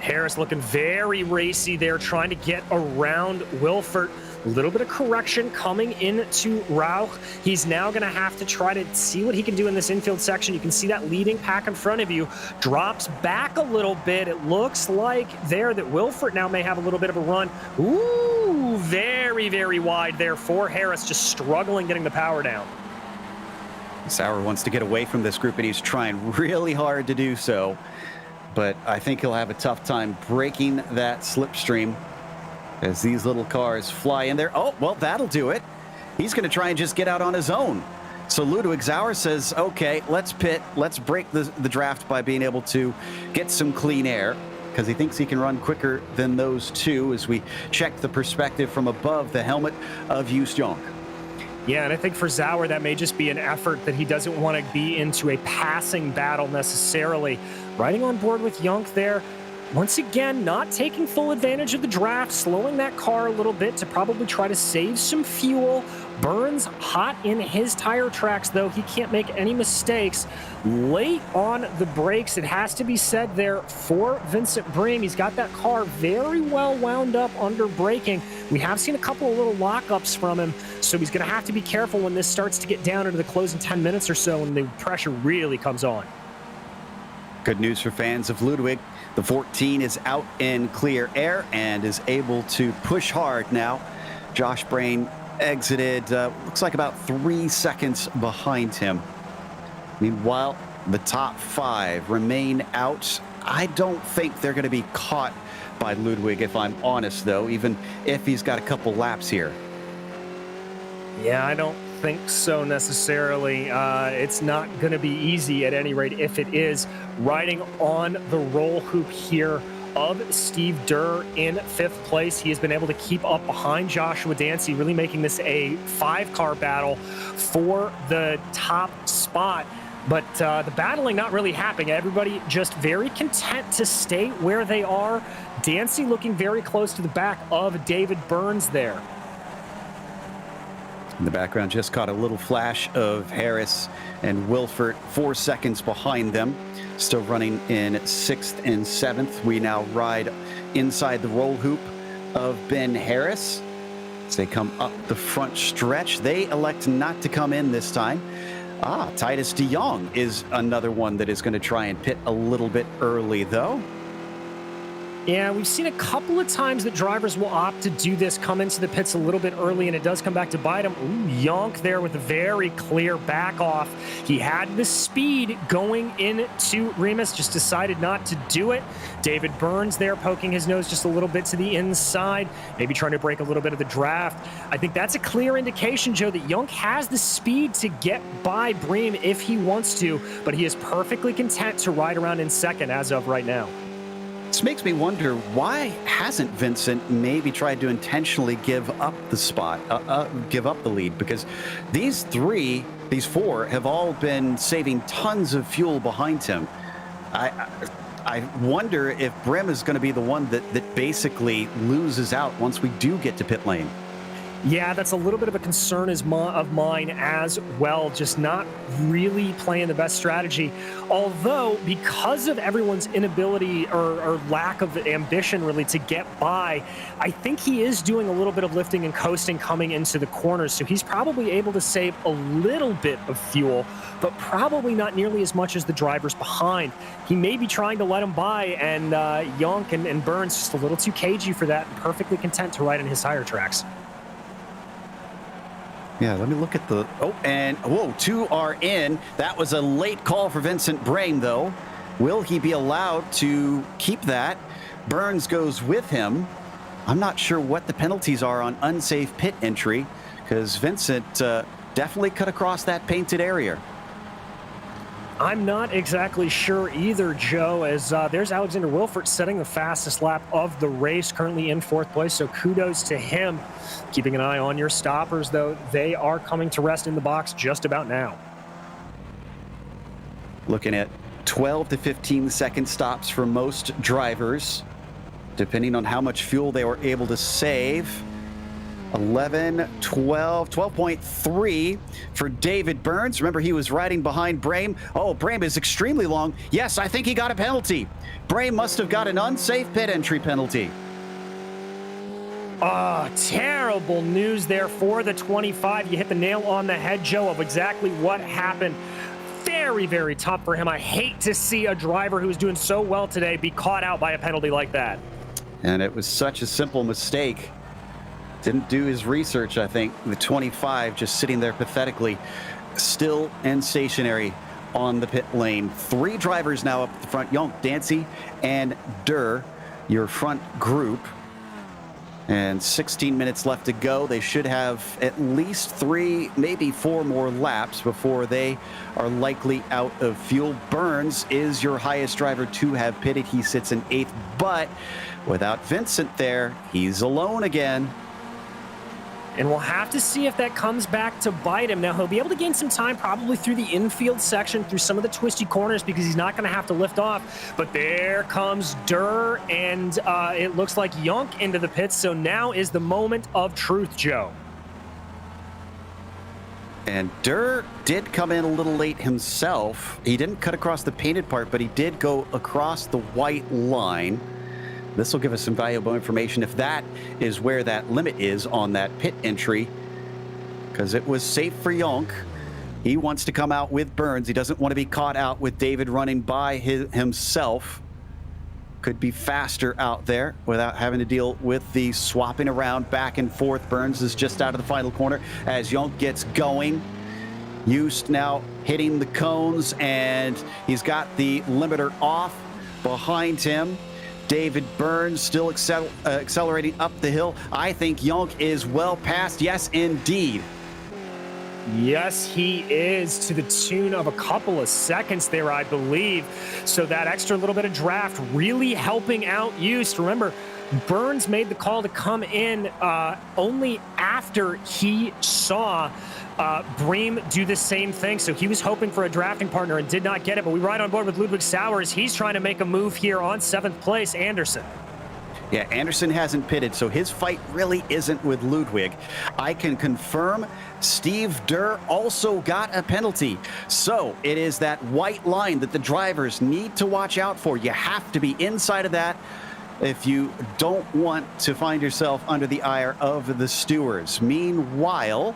Harris looking very racy there, trying to get around Wilfert. A little bit of correction coming into Rauch. He's now going to have to try to see what he can do in this infield section. You can see that leading pack in front of you drops back a little bit. It looks like there that Wilfert now may have a little bit of a run. Ooh, very, very wide there for Harris, just struggling getting the power down. Sauer wants to get away from this group, and he's trying really hard to do so. But I think he'll have a tough time breaking that slipstream as these little cars fly in there. Oh, well, that'll do it. He's going to try and just get out on his own. So Ludwig Zauer says, okay, let's pit. Let's break the draft by being able to get some clean air, because he thinks he can run quicker than those two as we check the perspective from above the helmet of Yonk. Yeah, and I think for Zauer, that may just be an effort that he doesn't want to be into a passing battle necessarily. Riding on board with Yonk there, once again, not taking full advantage of the draft, slowing that car a little bit to probably try to save some fuel. Burns hot in his tire tracks, though. He can't make any mistakes. Late on the brakes, it has to be said there for Vincent Brame. He's got that car very well wound up under braking. We have seen a couple of little lockups from him, so he's going to have to be careful when this starts to get down into the closing 10 minutes or so and the pressure really comes on. Good news for fans of Ludwig. The 14 is out in clear air and is able to push hard now. Josh Brain exited, looks like about 3 seconds behind him. Meanwhile, the top 5 remain out. I don't think they're going to be caught by Ludwig, if I'm honest, though, even if he's got a couple laps here. Yeah, I don't think so necessarily. It's not going to be easy at any rate. If it is, riding on the roll hoop here of Steve Durr in 5th place. He has been able to keep up behind Joshua Dancy, really making this a 5-car battle for the top spot. But the battling not really happening. Everybody just very content to stay where they are. Dancy looking very close to the back of David Burns there. In the background, just caught a little flash of Harris and Wilfert 4 seconds behind them. Still running in 6th and 7th. We now ride inside the roll hoop of Ben Harris. As they come up the front stretch, they elect not to come in this time. Titus de Jong is another one that is going to try and pit a little bit early, though. Yeah, we've seen a couple of times that drivers will opt to do this, come into the pits a little bit early, and it does come back to bite him. Ooh, Yonk there with a very clear back off. He had the speed going into Remus, just decided not to do it. David Burns there poking his nose just a little bit to the inside, maybe trying to break a little bit of the draft. I think that's a clear indication, Joe, that Yonk has the speed to get by Bream if he wants to, but he is perfectly content to ride around in second as of right now. This makes me wonder, why hasn't Vincent maybe tried to intentionally give up the spot, give up the lead? Because these four have all been saving tons of fuel behind him. I wonder if Bream is going to be the one that basically loses out once we do get to pit lane. Yeah, that's a little bit of a concern of mine as well, just not really playing the best strategy. Although, because of everyone's inability or lack of ambition really to get by, I think he is doing a little bit of lifting and coasting coming into the corners. So he's probably able to save a little bit of fuel, but probably not nearly as much as the drivers behind. He may be trying to let him by, and Yonk and Burns just a little too cagey for that, and perfectly content to ride in his tire tracks. Yeah, let me look at the... Oh, and whoa, two are in. That was a late call for Vincent Bream, though. Will he be allowed to keep that? Burns goes with him. I'm not sure what the penalties are on unsafe pit entry, because Vincent definitely cut across that painted area. I'm not exactly sure either, Joe, as there's Alexander Wilfert setting the fastest lap of the race, currently in fourth place, so kudos to him. Keeping an eye on your stoppers, though. They are coming to rest in the box just about now. Looking at 12 to 15 second stops for most drivers, depending on how much fuel they were able to save. 11, 12, 12.3 for David Burns. Remember, he was riding behind Bream. Oh, Bream is extremely long. Yes, I think he got a penalty. Bream must have got an unsafe pit entry penalty. Oh, terrible news there for the 25. You hit the nail on the head, Joe, of exactly what happened. Very, very tough for him. I hate to see a driver who's doing so well today be caught out by a penalty like that. And it was such a simple mistake. Didn't do his research, I think. The 25 just sitting there pathetically, still and stationary on the pit lane. Three drivers now up the front, Yonk, Dancy, and Durr, your front group. And 16 minutes left to go. They should have at least 3, maybe 4 more laps before they are likely out of fuel. Burns is your highest driver to have pitted. He sits in 8th, but without Vincent there, he's alone again. And we'll have to see if that comes back to bite him. Now, he'll be able to gain some time probably through the infield section, through some of the twisty corners, because he's not going to have to lift off. But there comes Durr, and it looks like Yonk into the pits. So now is the moment of truth, Joe. And Durr did come in a little late himself. He didn't cut across the painted part, but he did go across the white line. This will give us some valuable information if that is where that limit is on that pit entry, because it was safe for Yonk. He wants to come out with Burns. He doesn't want to be caught out with David running by himself. Could be faster out there without having to deal with the swapping around back and forth. Burns is just out of the final corner as Yonk gets going. Just now hitting the cones, and he's got the limiter off behind him. David Burns still accelerating up the hill. I think Yonk is well past. Yes, indeed. Yes, he is, to the tune of a couple of seconds there, I believe. So that extra little bit of draft really helping out Youst. Remember, Burns made the call to come in only after he saw Bream do the same thing. So he was hoping for a drafting partner and did not get it. But we ride on board with Ludwig Sauers. He's trying to make a move here on 7th place, Anderson. Yeah, Anderson hasn't pitted, so his fight really isn't with Ludwig. I can confirm Steve Durr also got a penalty. So it is that white line that the drivers need to watch out for. You have to be inside of that if you don't want to find yourself under the ire of the stewards. Meanwhile,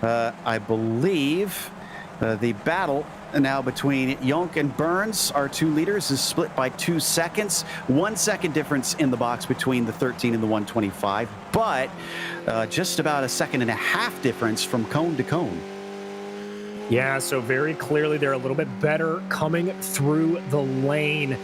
I believe the battle now between Jonk and Burns. Our two leaders is split by 2 seconds. 1 second difference in the box between the 13 and the 125, but just about a second and a half difference from cone to cone. Yeah, so very clearly they're a little bit better coming through the lane.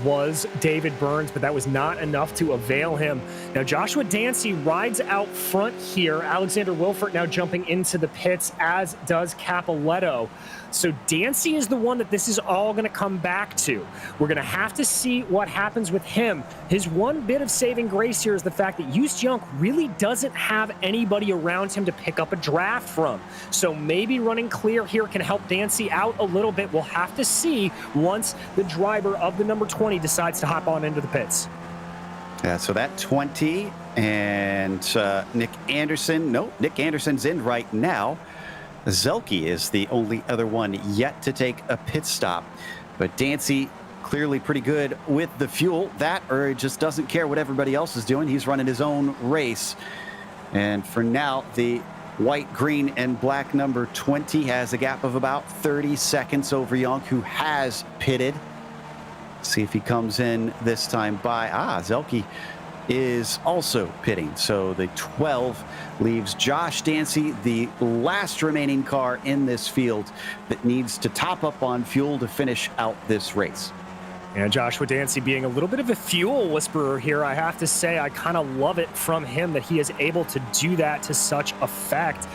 Was David Burns, but that was not enough to avail him. Now Joshua Dancy rides out front here. Alexander Wilfert now jumping into the pits, as does Capoletto. So Dancy is the one that this is all going to come back to. We're going to have to see what happens with him. His one bit of saving grace here is the fact that Just Jonk really doesn't have anybody around him to pick up a draft from. So maybe running clear here can help Dancy out a little bit. We'll have to see once the driver of the number 20 decides to hop on into the pits. Yeah, so that 20 and Nick Anderson. No, Nick Anderson's in right now. Zelke is the only other one yet to take a pit stop. But Dancy clearly pretty good with the fuel. That, or just doesn't care what everybody else is doing. He's running his own race. And for now, the white, green, and black number 20 has a gap of about 30 seconds over Jonk, who has pitted. See if he comes in this time by... Zelke is also pitting. So the 12 leaves Josh Dancy, the last remaining car in this field that needs to top up on fuel to finish out this race. And Joshua Dancy being a little bit of a fuel whisperer here. I have to say, I kind of love it from him that he is able to do that to such effect.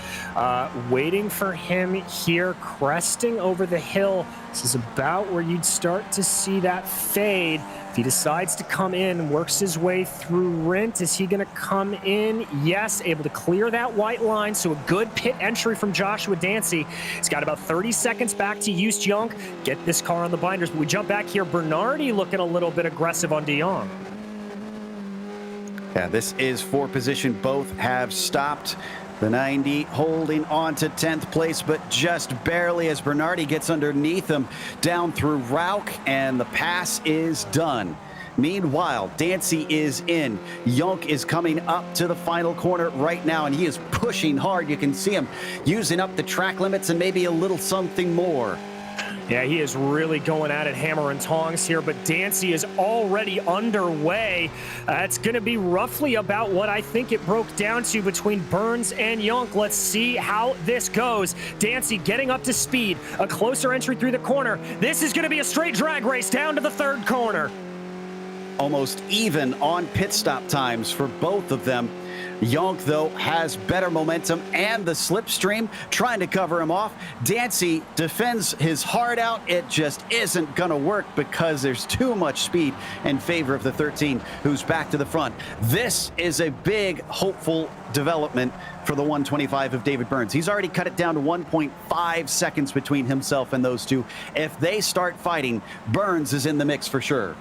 Waiting for him here, cresting over the hill. This is about where you'd start to see that fade. If he decides to come in, works his way through Rint, is he going to come in? Yes, able to clear that white line. So a good pit entry from Joshua Dancy. He's got about 30 seconds back to Just Jonk. Get this car on the binders. But we jump back here. Bernardi looking a little bit aggressive on De Jong. Yeah, this is for position. Both have stopped. The 90 holding on to 10th place, but just barely as Bernardi gets underneath him down through Rauch, and the pass is done. Meanwhile, Dancy is in. Jonk is coming up to the final corner right now, and he is pushing hard. You can see him using up the track limits and maybe a little something more. Yeah, he is really going at it hammer and tongs here, but Dancy is already underway. It's going to be roughly about what I think it broke down to between Burns and Jonk. Let's see how this goes. Dancy getting up to speed, a closer entry through the corner. This is going to be a straight drag race down to the third corner. Almost even on pit stop times for both of them. Jonk, though, has better momentum and the slipstream trying to cover him off. Dancy defends his heart out. It just isn't going to work because there's too much speed in favor of the 13, who's back to the front. This is a big, hopeful development for the 125 of David Burns. He's already cut it down to 1.5 seconds between himself and those two. If they start fighting, Burns is in the mix for sure.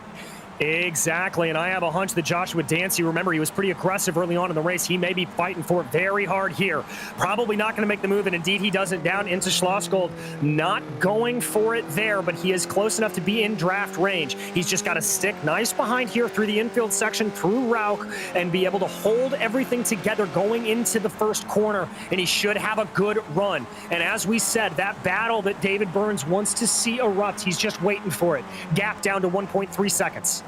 Exactly, and I have a hunch that Joshua Dancy, remember, he was pretty aggressive early on in the race. He may be fighting for it very hard here. Probably not going to make the move, and indeed he doesn't, down into Schlossgold. Not going for it there, but he is close enough to be in draft range. He's just got to stick nice behind here through the infield section, through Rauch, and be able to hold everything together going into the first corner, and he should have a good run. And as we said, that battle that David Burns wants to see erupt, he's just waiting for it. Gap down to 1.3 seconds.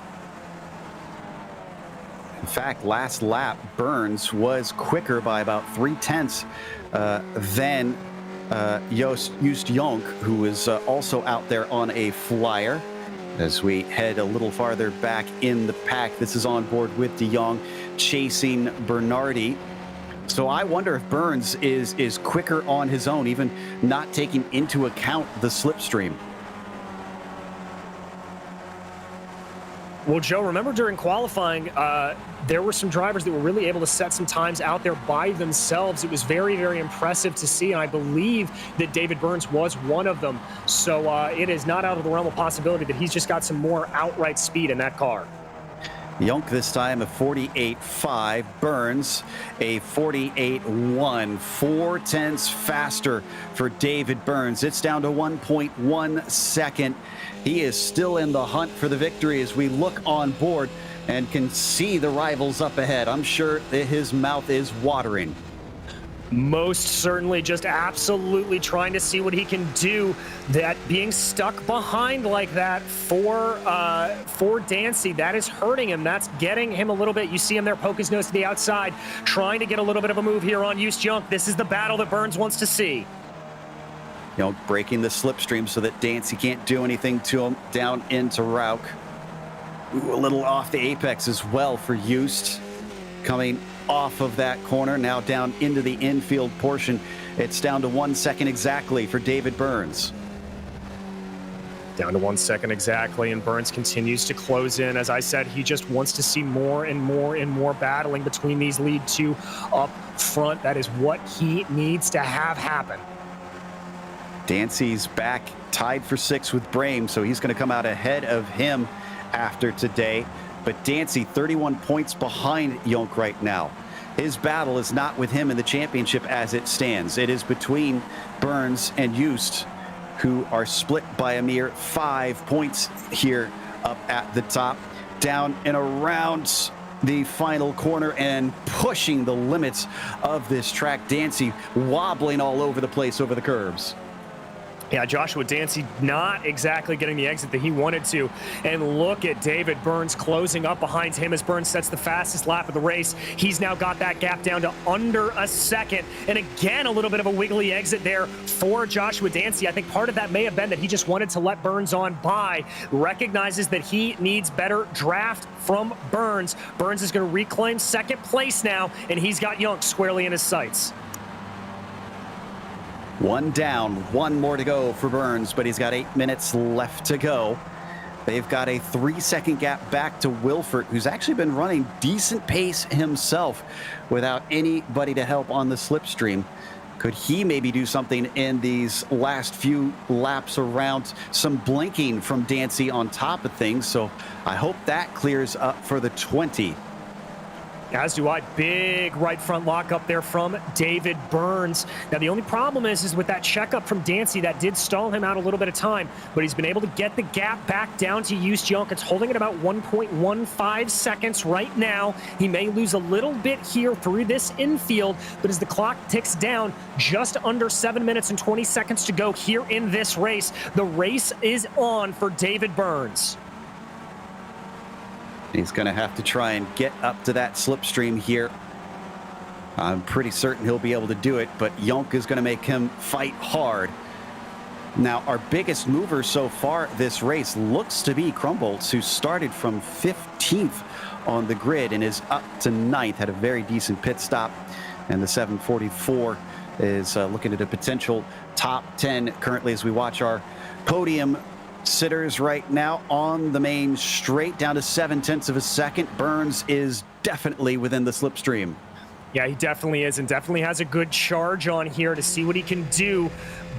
In fact, last lap, Burns was quicker by about 0.3 than Just Jonk, who is also out there on a flyer. As we head a little farther back in the pack, this is on board with De Jong chasing Bernardi. So I wonder if Burns is quicker on his own, even not taking into account the slipstream. Well, Joe, remember during qualifying, there were some drivers that were really able to set some times out there by themselves. It was very, very impressive to see, and I believe that David Burns was one of them. So it is not out of the realm of possibility that he's just got some more outright speed in that car. Jonk this time a 48.5, Burns a 48.1, 0.4 faster for David Burns. It's down to 1.1 second. He is still in the hunt for the victory as we look on board and can see the rivals up ahead. I'm sure that his mouth is watering. Most certainly, just absolutely trying to see what he can do. That being stuck behind like that for Dancy, that is hurting him. That's getting him a little bit. You see him there poke his nose to the outside, trying to get a little bit of a move here on Just Junk. This is the battle that Burns wants to see. Breaking the slipstream so that Dancy can't do anything to him down into Rauch. Ooh, a little off the apex as well for Just. Coming off of that corner, now down into the infield portion. It's down to 1 second exactly for David Burns. Down to 1 second exactly, and Burns continues to close in. As I said, he just wants to see more and more and more battling between these lead two up front. That is what he needs to have happen. Dancy's back tied for 6th with Brame, so he's going to come out ahead of him after today. But Dancy 31 points behind Jonk right now. His battle is not with him in the championship as it stands. It is between Burns and Just, who are split by a mere 5 points here up at the top. Down and around the final corner and pushing the limits of this track. Dancy wobbling all over the place over the curbs. Yeah, Joshua Dancy not exactly getting the exit that he wanted to. And look at David Burns closing up behind him as Burns sets the fastest lap of the race. He's now got that gap down to under a second. And again, a little bit of a wiggly exit there for Joshua Dancy. I think part of that may have been that he just wanted to let Burns on by. Recognizes that he needs better draft from Burns. Burns is going to reclaim 2nd place now, and he's got Jonk squarely in his sights. 1 down, 1 more to go for Burns, but he's got 8 minutes left to go. They've got a 3-second gap back to Wilford, who's actually been running decent pace himself without anybody to help on the slipstream. Could he maybe do something in these last few laps around? Some blinking from Dancy on top of things, so I hope that clears up for the 20. As do I. Big right front lock up there from David Burns. Now, the only problem is with that checkup from Dancy, that did stall him out a little bit of time, but he's been able to get the gap back down to Just Junk. It's holding at about 1.15 seconds right now. He may lose a little bit here through this infield, but as the clock ticks down, just under 7 minutes and 20 seconds to go here in this race, the race is on for David Burns. He's going to have to try and get up to that slipstream here. I'm pretty certain he'll be able to do it, but Jonk is going to make him fight hard. Now, our biggest mover so far this race looks to be Krumboltz, who started from 15th on the grid and is up to 9th, had a very decent pit stop, and the 744 is looking at a potential top 10 currently as we watch our podium sitters right now on the main straight, down to 0.7 of a second. Burns is definitely within the slipstream. Yeah, he definitely is, and definitely has a good charge on here to see what he can do.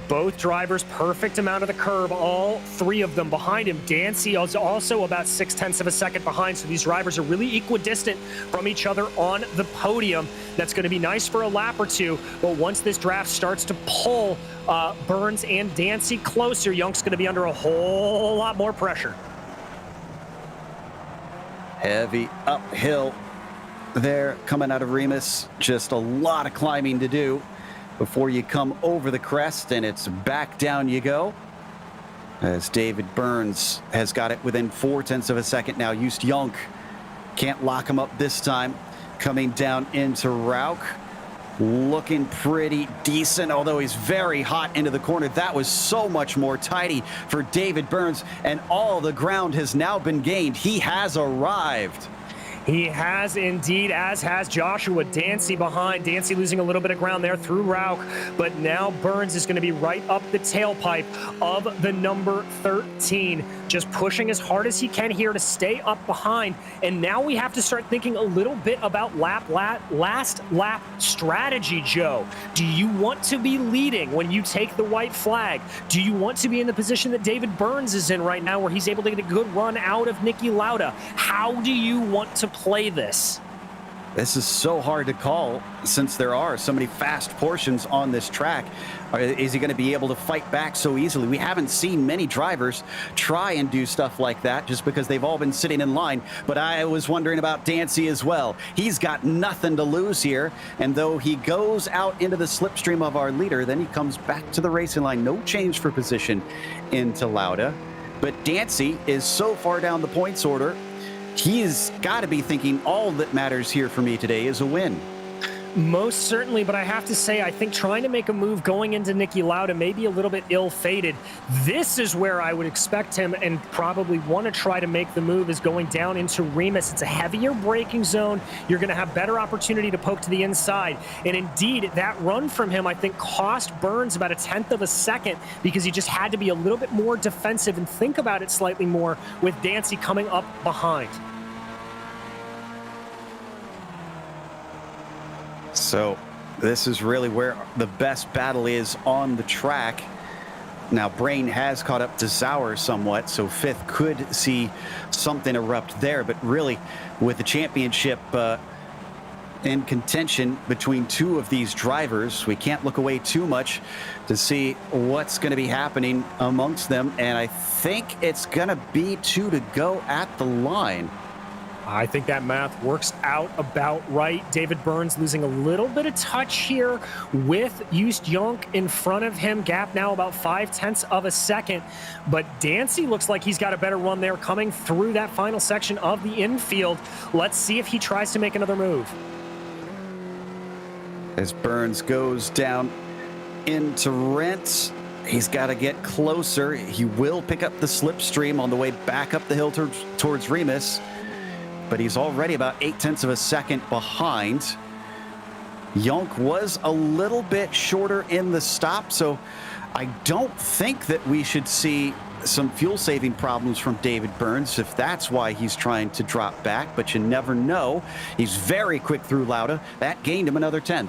Both drivers, perfect amount of the curb, all 3 of them behind him. Dancy is also about 0.6 of a second behind, so these drivers are really equidistant from each other on the podium. That's going to be nice for a lap or two, but once this draft starts to pull Burns and Dancy closer, Jonk's going to be under a whole lot more pressure. Heavy uphill there coming out of Remus. Just a lot of climbing to do before you come over the crest, and it's back down you go. As David Burns has got it within 0.4 of a second now. Just Jonk can't lock him up this time. Coming down into Rauch. Looking pretty decent, although he's very hot into the corner. That was so much more tidy for David Burns, and all the ground has now been gained. He has arrived. He has indeed, as has Joshua Dancy behind. Dancy losing a little bit of ground there through Rauch, but now Burns is going to be right up the tailpipe of the number 13. Just pushing as hard as he can here to stay up behind. And now we have to start thinking a little bit about last lap strategy, Joe. Do you want to be leading when you take the white flag? Do you want to be in the position that David Burns is in right now, where he's able to get a good run out of Niki Lauda? How do you want to play this? This is so hard to call since there are so many fast portions on this track. Is he going to be able to fight back so easily? We haven't seen many drivers try and do stuff like that just because they've all been sitting in line. But I was wondering about Dancy as well. He's got nothing to lose here. And though he goes out into the slipstream of our leader, then he comes back to the racing line. No change for position into Lauda. But Dancy is so far down the points order. He's got to be thinking all that matters here for me today is a win. Most certainly, but I have to say, I think trying to make a move going into Niki Lauda may be a little bit ill-fated. This is where I would expect him and probably want to try to make the move is going down into Remus. It's a heavier braking zone. You're going to have better opportunity to poke to the inside. And indeed, that run from him, I think, cost Burns about 1/10 of a second because he just had to be a little bit more defensive and think about it slightly more with Dancy coming up behind. So this is really where the best battle is on the track. Now, Brain has caught up to Sauer somewhat, so fifth could see something erupt there. But really, with the championship in contention between two of these drivers, we can't look away too much to see what's going to be happening amongst them. And I think it's going to be 2 to go at the line. I think that math works out about right. David Burns losing a little bit of touch here with Just Jonk in front of him. Gap now about 0.5 of a second. But Dancy looks like he's got a better run there coming through that final section of the infield. Let's see if he tries to make another move. As Burns goes down into Rent, he's got to get closer. He will pick up the slipstream on the way back up the hill towards Remus. But he's already about 0.8 of a second behind. Jonk was a little bit shorter in the stop, so I don't think that we should see some fuel-saving problems from David Burns if that's why he's trying to drop back, but you never know. He's very quick through Lauda. That gained him another 1/10.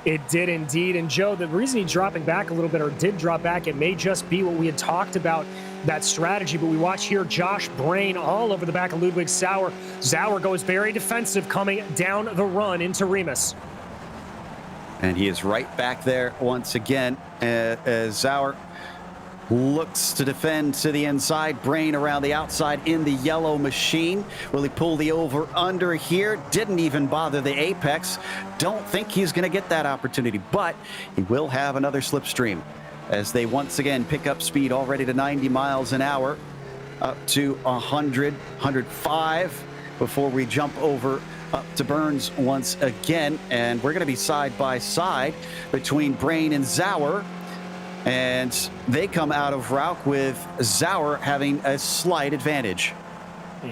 It did indeed. And Joe, the reason he's dropping back a little bit, or did drop back, it may just be what we had talked about, that strategy. But we watch here Josh Brain all over the back of Ludwig Sauer. Sauer goes very defensive coming down the run into Remus. And he is right back there once again as Sauer looks to defend to the inside. Brain around the outside in the yellow machine. Will he pull the over-under here? Didn't even bother the apex. Don't think he's going to get that opportunity, but he will have another slipstream as they once again pick up speed already to 90 miles an hour, up to 100, 105 before we jump over up to Burns once again. And we're going to be side by side between Brain and Sauer. And they come out of RUF with Sauer having a slight advantage.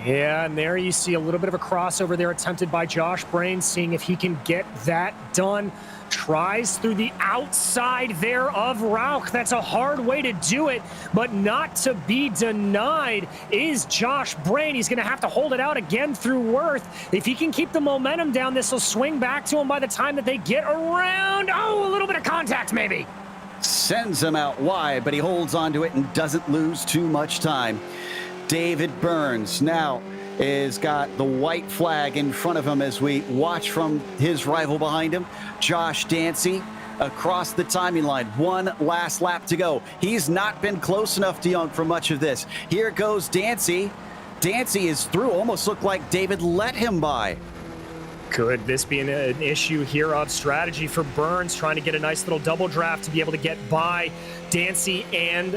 Yeah, and there you see a little bit of a crossover there attempted by Josh Brain, seeing if he can get that done. Tries through the outside there of RUF. That's a hard way to do it, but not to be denied is Josh Brain. He's going to have to hold it out again through Worth. If he can keep the momentum down, this will swing back to him by the time that they get around. Oh, a little bit of contact maybe. Sends him out wide, but he holds onto it and doesn't lose too much time. David Burns now has got the white flag in front of him as we watch from his rival behind him, Josh Dancy, across the timing line. One last lap to go. He's not been close enough to Young for much of this. Here goes Dancy. Dancy is through. Almost looked like David let him by. Could this be an issue here of strategy for Burns, trying to get a nice little double draft to be able to get by Dancy and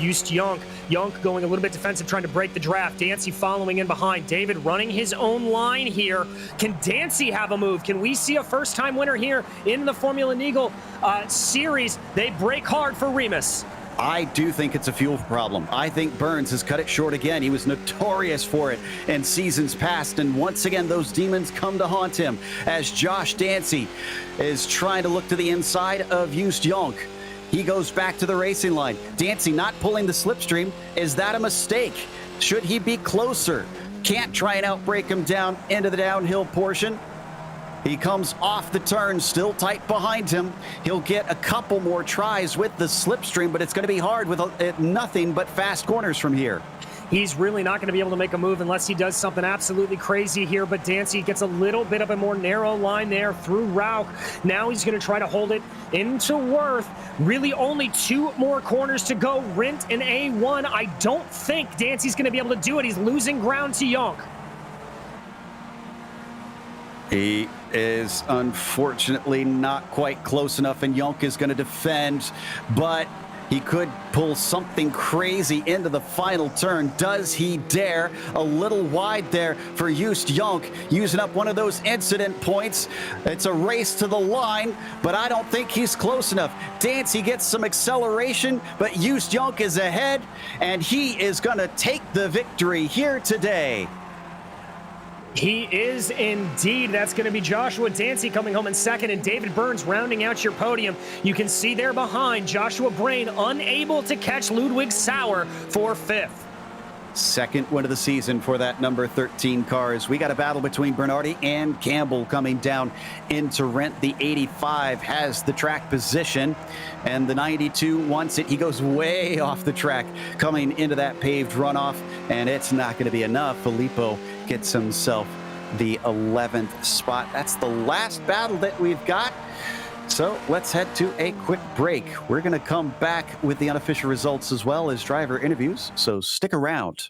Just Jonk. Jonk going a little bit defensive, trying to break the draft. Dancy following in behind. David running his own line here. Can Dancy have a move? Can we see a first-time winner here in the Formula Neagle series? They break hard for Remus. I do think it's a fuel problem. I think Burns has cut it short again. He was notorious for it in seasons past, and once again, those demons come to haunt him as Josh Dancy is trying to look to the inside of Just Jonk. He goes back to the racing line. Dancy not pulling the slipstream. Is that a mistake? Should he be closer? Can't try and outbrake him down into the downhill portion. He comes off the turn, still tight behind him. He'll get a couple more tries with the slipstream, but it's going to be hard with nothing but fast corners from here. He's really not going to be able to make a move unless he does something absolutely crazy here, but Dancy gets a little bit of a more narrow line there through Rauch. Now he's going to try to hold it into Worth. Really only 2 more corners to go. Rindt and A1. I don't think Dancy's going to be able to do it. He's losing ground to Jonk. He is unfortunately not quite close enough, and Jonk is going to defend, but he could pull something crazy into the final turn. Does he dare? A little wide there for Just Jonk, using up one of those incident points. It's a race to the line, but I don't think he's close enough. Dancy gets some acceleration, but Just Jonk is ahead, and he is going to take the victory here today. He is indeed. That's going to be Joshua Dancy coming home in second and David Burns rounding out your podium. You can see there behind Joshua Brain unable to catch Ludwig Sauer for 5th. Second win of the season for that number 13 cars. We got a battle between Bernardi and Campbell coming down into Rindt. The 85 has the track position, and the 92 wants it. He goes way off the track coming into that paved runoff, and it's not going to be enough. Filippo gets himself the 11th spot. That's the last battle that we've got. So let's head to a quick break. We're going to come back with the unofficial results as well as driver interviews, so stick around.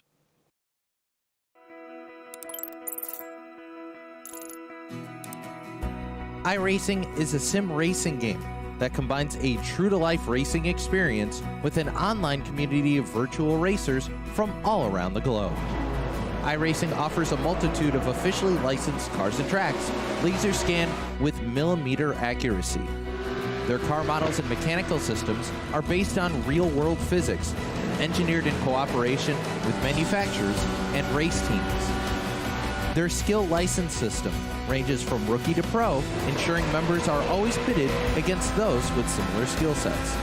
iRacing is a sim racing game that combines a true-to-life racing experience with an online community of virtual racers from all around the globe. iRacing offers a multitude of officially licensed cars and tracks, laser scanned with millimeter accuracy. Their car models and mechanical systems are based on real-world physics, engineered in cooperation with manufacturers and race teams. Their skill license system ranges from rookie to pro, ensuring members are always pitted against those with similar skill sets.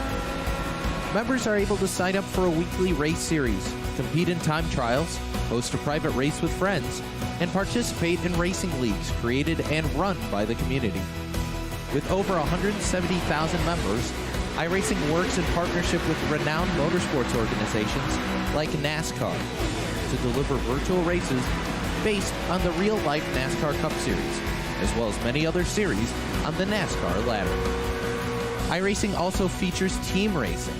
Members are able to sign up for a weekly race series, compete in time trials, host a private race with friends, and participate in racing leagues created and run by the community. With over 170,000 members, iRacing works in partnership with renowned motorsports organizations like NASCAR to deliver virtual races based on the real-life NASCAR Cup Series, as well as many other series on the NASCAR ladder. iRacing also features team racing,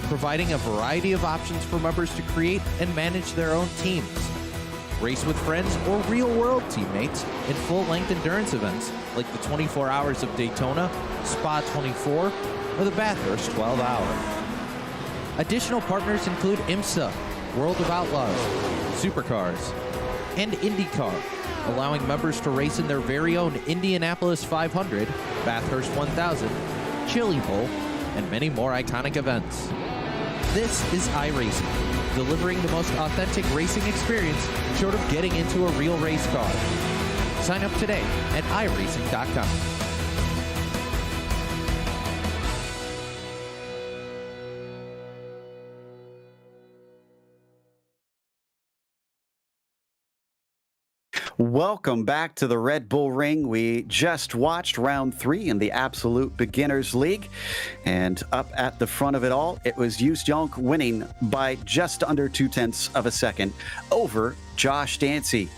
providing a variety of options for members to create and manage their own teams. Race with friends or real-world teammates in full-length endurance events like the 24 Hours of Daytona, Spa 24, or the Bathurst 12 Hour. Additional partners include IMSA, World of Outlaws, Supercars, and IndyCar, allowing members to race in their very own Indianapolis 500, Bathurst 1000, Chili Bowl, and many more iconic events. This is iRacing, delivering the most authentic racing experience short of getting into a real race car. Sign up today at iRacing.com. Welcome back to the Red Bull Ring. We just watched round 3 in the Absolute Beginners League. And up at the front of it all, it was Just Jonk winning by just under 0.2 of a second over Josh Dancy.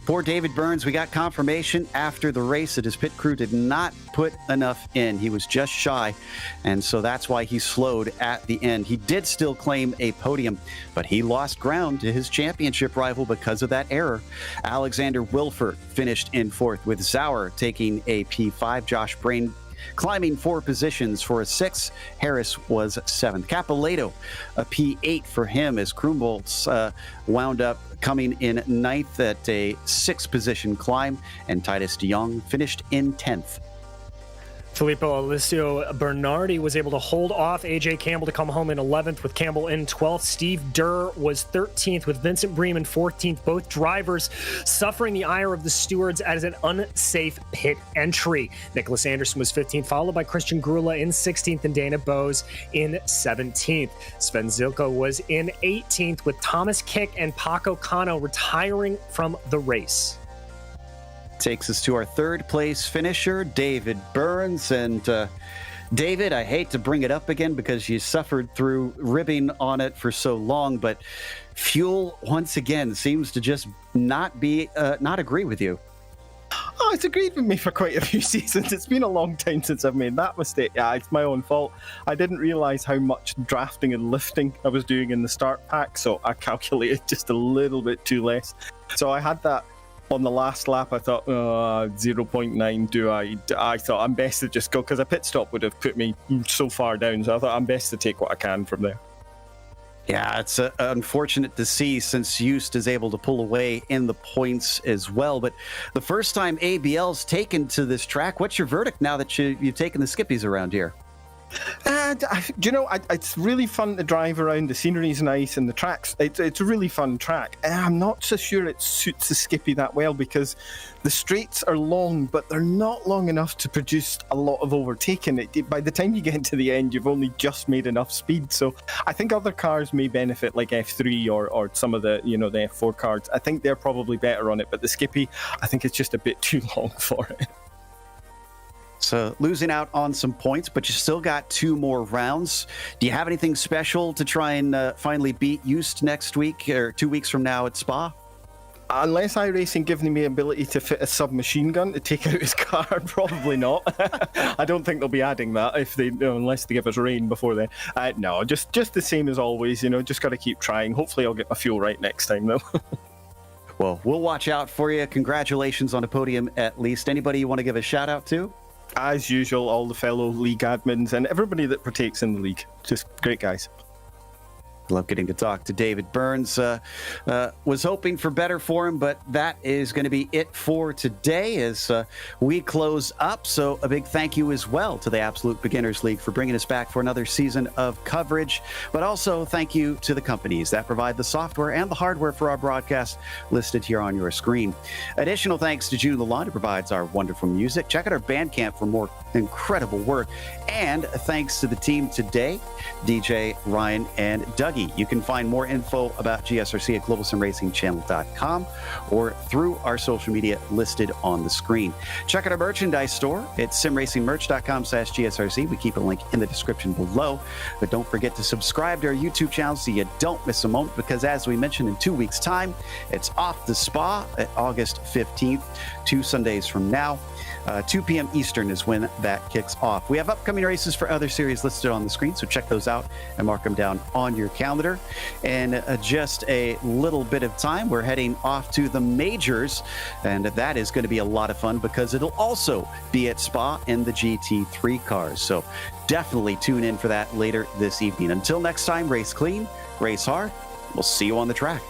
For David Burns, we got confirmation after the race that his pit crew did not put enough in. He was just shy, and so that's why he slowed at the end. He did still claim a podium, but he lost ground to his championship rival because of that error. Alexander Wilfer finished in 4th, with Sauer taking a P5. Josh Brain climbing 4 positions for a 6th. Harris was 7th. Capoleto, a P8 for him, as Krumboltz wound up coming in 9th at a 6th position climb, and Titus de Jong finished in 10th. Filippo Alicio Bernardi was able to hold off AJ Campbell to come home in 11th, with Campbell in 12th. Steve Durr was 13th, with Vincent Bream in 14th. Both drivers suffering the ire of the stewards as an unsafe pit entry. Nicholas Anderson was 15th, followed by Christian Grula in 16th and Dana Bose in 17th. Sven Zilko was in 18th, with Thomas Kick and Paco Cano retiring from the race. Takes us to our 3rd place finisher, David Burns, and David, I hate to bring it up again because you suffered through ribbing on it for so long, but fuel once again seems to just not agree with you. Oh, it's agreed with me for quite a few seasons. It's been a long time since I've made that mistake. Yeah, it's my own fault. I didn't realise how much drafting and lifting I was doing in the start pack, so I calculated just a little bit too less. So I had that on the last lap. I thought, 0.9, I thought I'm best to just go, because a pit stop would have put me so far down, so I thought I'm best to take what I can from there. Yeah, it's unfortunate to see, since Eust is able to pull away in the points as well. But the first time ABL's taken to this track, what's your verdict now that you've taken the skippies around here? It's really fun to drive around. The scenery's nice, and the tracks, it's a really fun track. I'm not so sure it suits the skippy that well, because the straights are long, but they're not long enough to produce a lot of overtaking. By the time you get to the end, you've only just made enough speed. So I think other cars may benefit, like F3 or some of the the F4 cars. I think they're probably better on it, but the skippy, I think it's just a bit too long for it. So losing out on some points, but you still got 2 more rounds. Do you have anything special to try and finally beat Eust next week or 2 weeks from now at Spa? Unless iRacing gives me the ability to fit a submachine gun to take out his car, probably not. I don't think they'll be adding that unless they give us rain before then. No, just the same as always. Just got to keep trying. Hopefully, I'll get my fuel right next time, though. Well, we'll watch out for you. Congratulations on a podium, at least. Anybody you want to give a shout out to? As usual, all the fellow league admins and everybody that partakes in the league. Just great guys. Love getting to talk to David Burns. Was hoping for better for him, but that is going to be it for today as we close up. So a big thank you as well to the Absolute Beginners League for bringing us back for another season of coverage. But also thank you to the companies that provide the software and the hardware for our broadcast listed here on your screen. Additional thanks to June Lalonde, who provides our wonderful music. Check out our Bandcamp for more incredible work. And thanks to the team today, DJ, Ryan, and Dougie. You can find more info about GSRC at globalsimracingchannel.com or through our social media listed on the screen. Check out our merchandise store at simracingmerch.com/GSRC. We keep a link in the description below. But don't forget to subscribe to our YouTube channel so you don't miss a moment, because as we mentioned, in 2 weeks' time, it's off the Spa at August 15th, 2 Sundays from now. 2 p.m. Eastern is when that kicks off. We have upcoming races for other series listed on the screen, so check those out and mark them down on your calendar. And just a little bit of time, we're heading off to the majors, and that is going to be a lot of fun because it'll also be at Spa in the GT3 cars. So definitely tune in for that later this evening. Until next time, race clean, race hard. We'll see you on the track.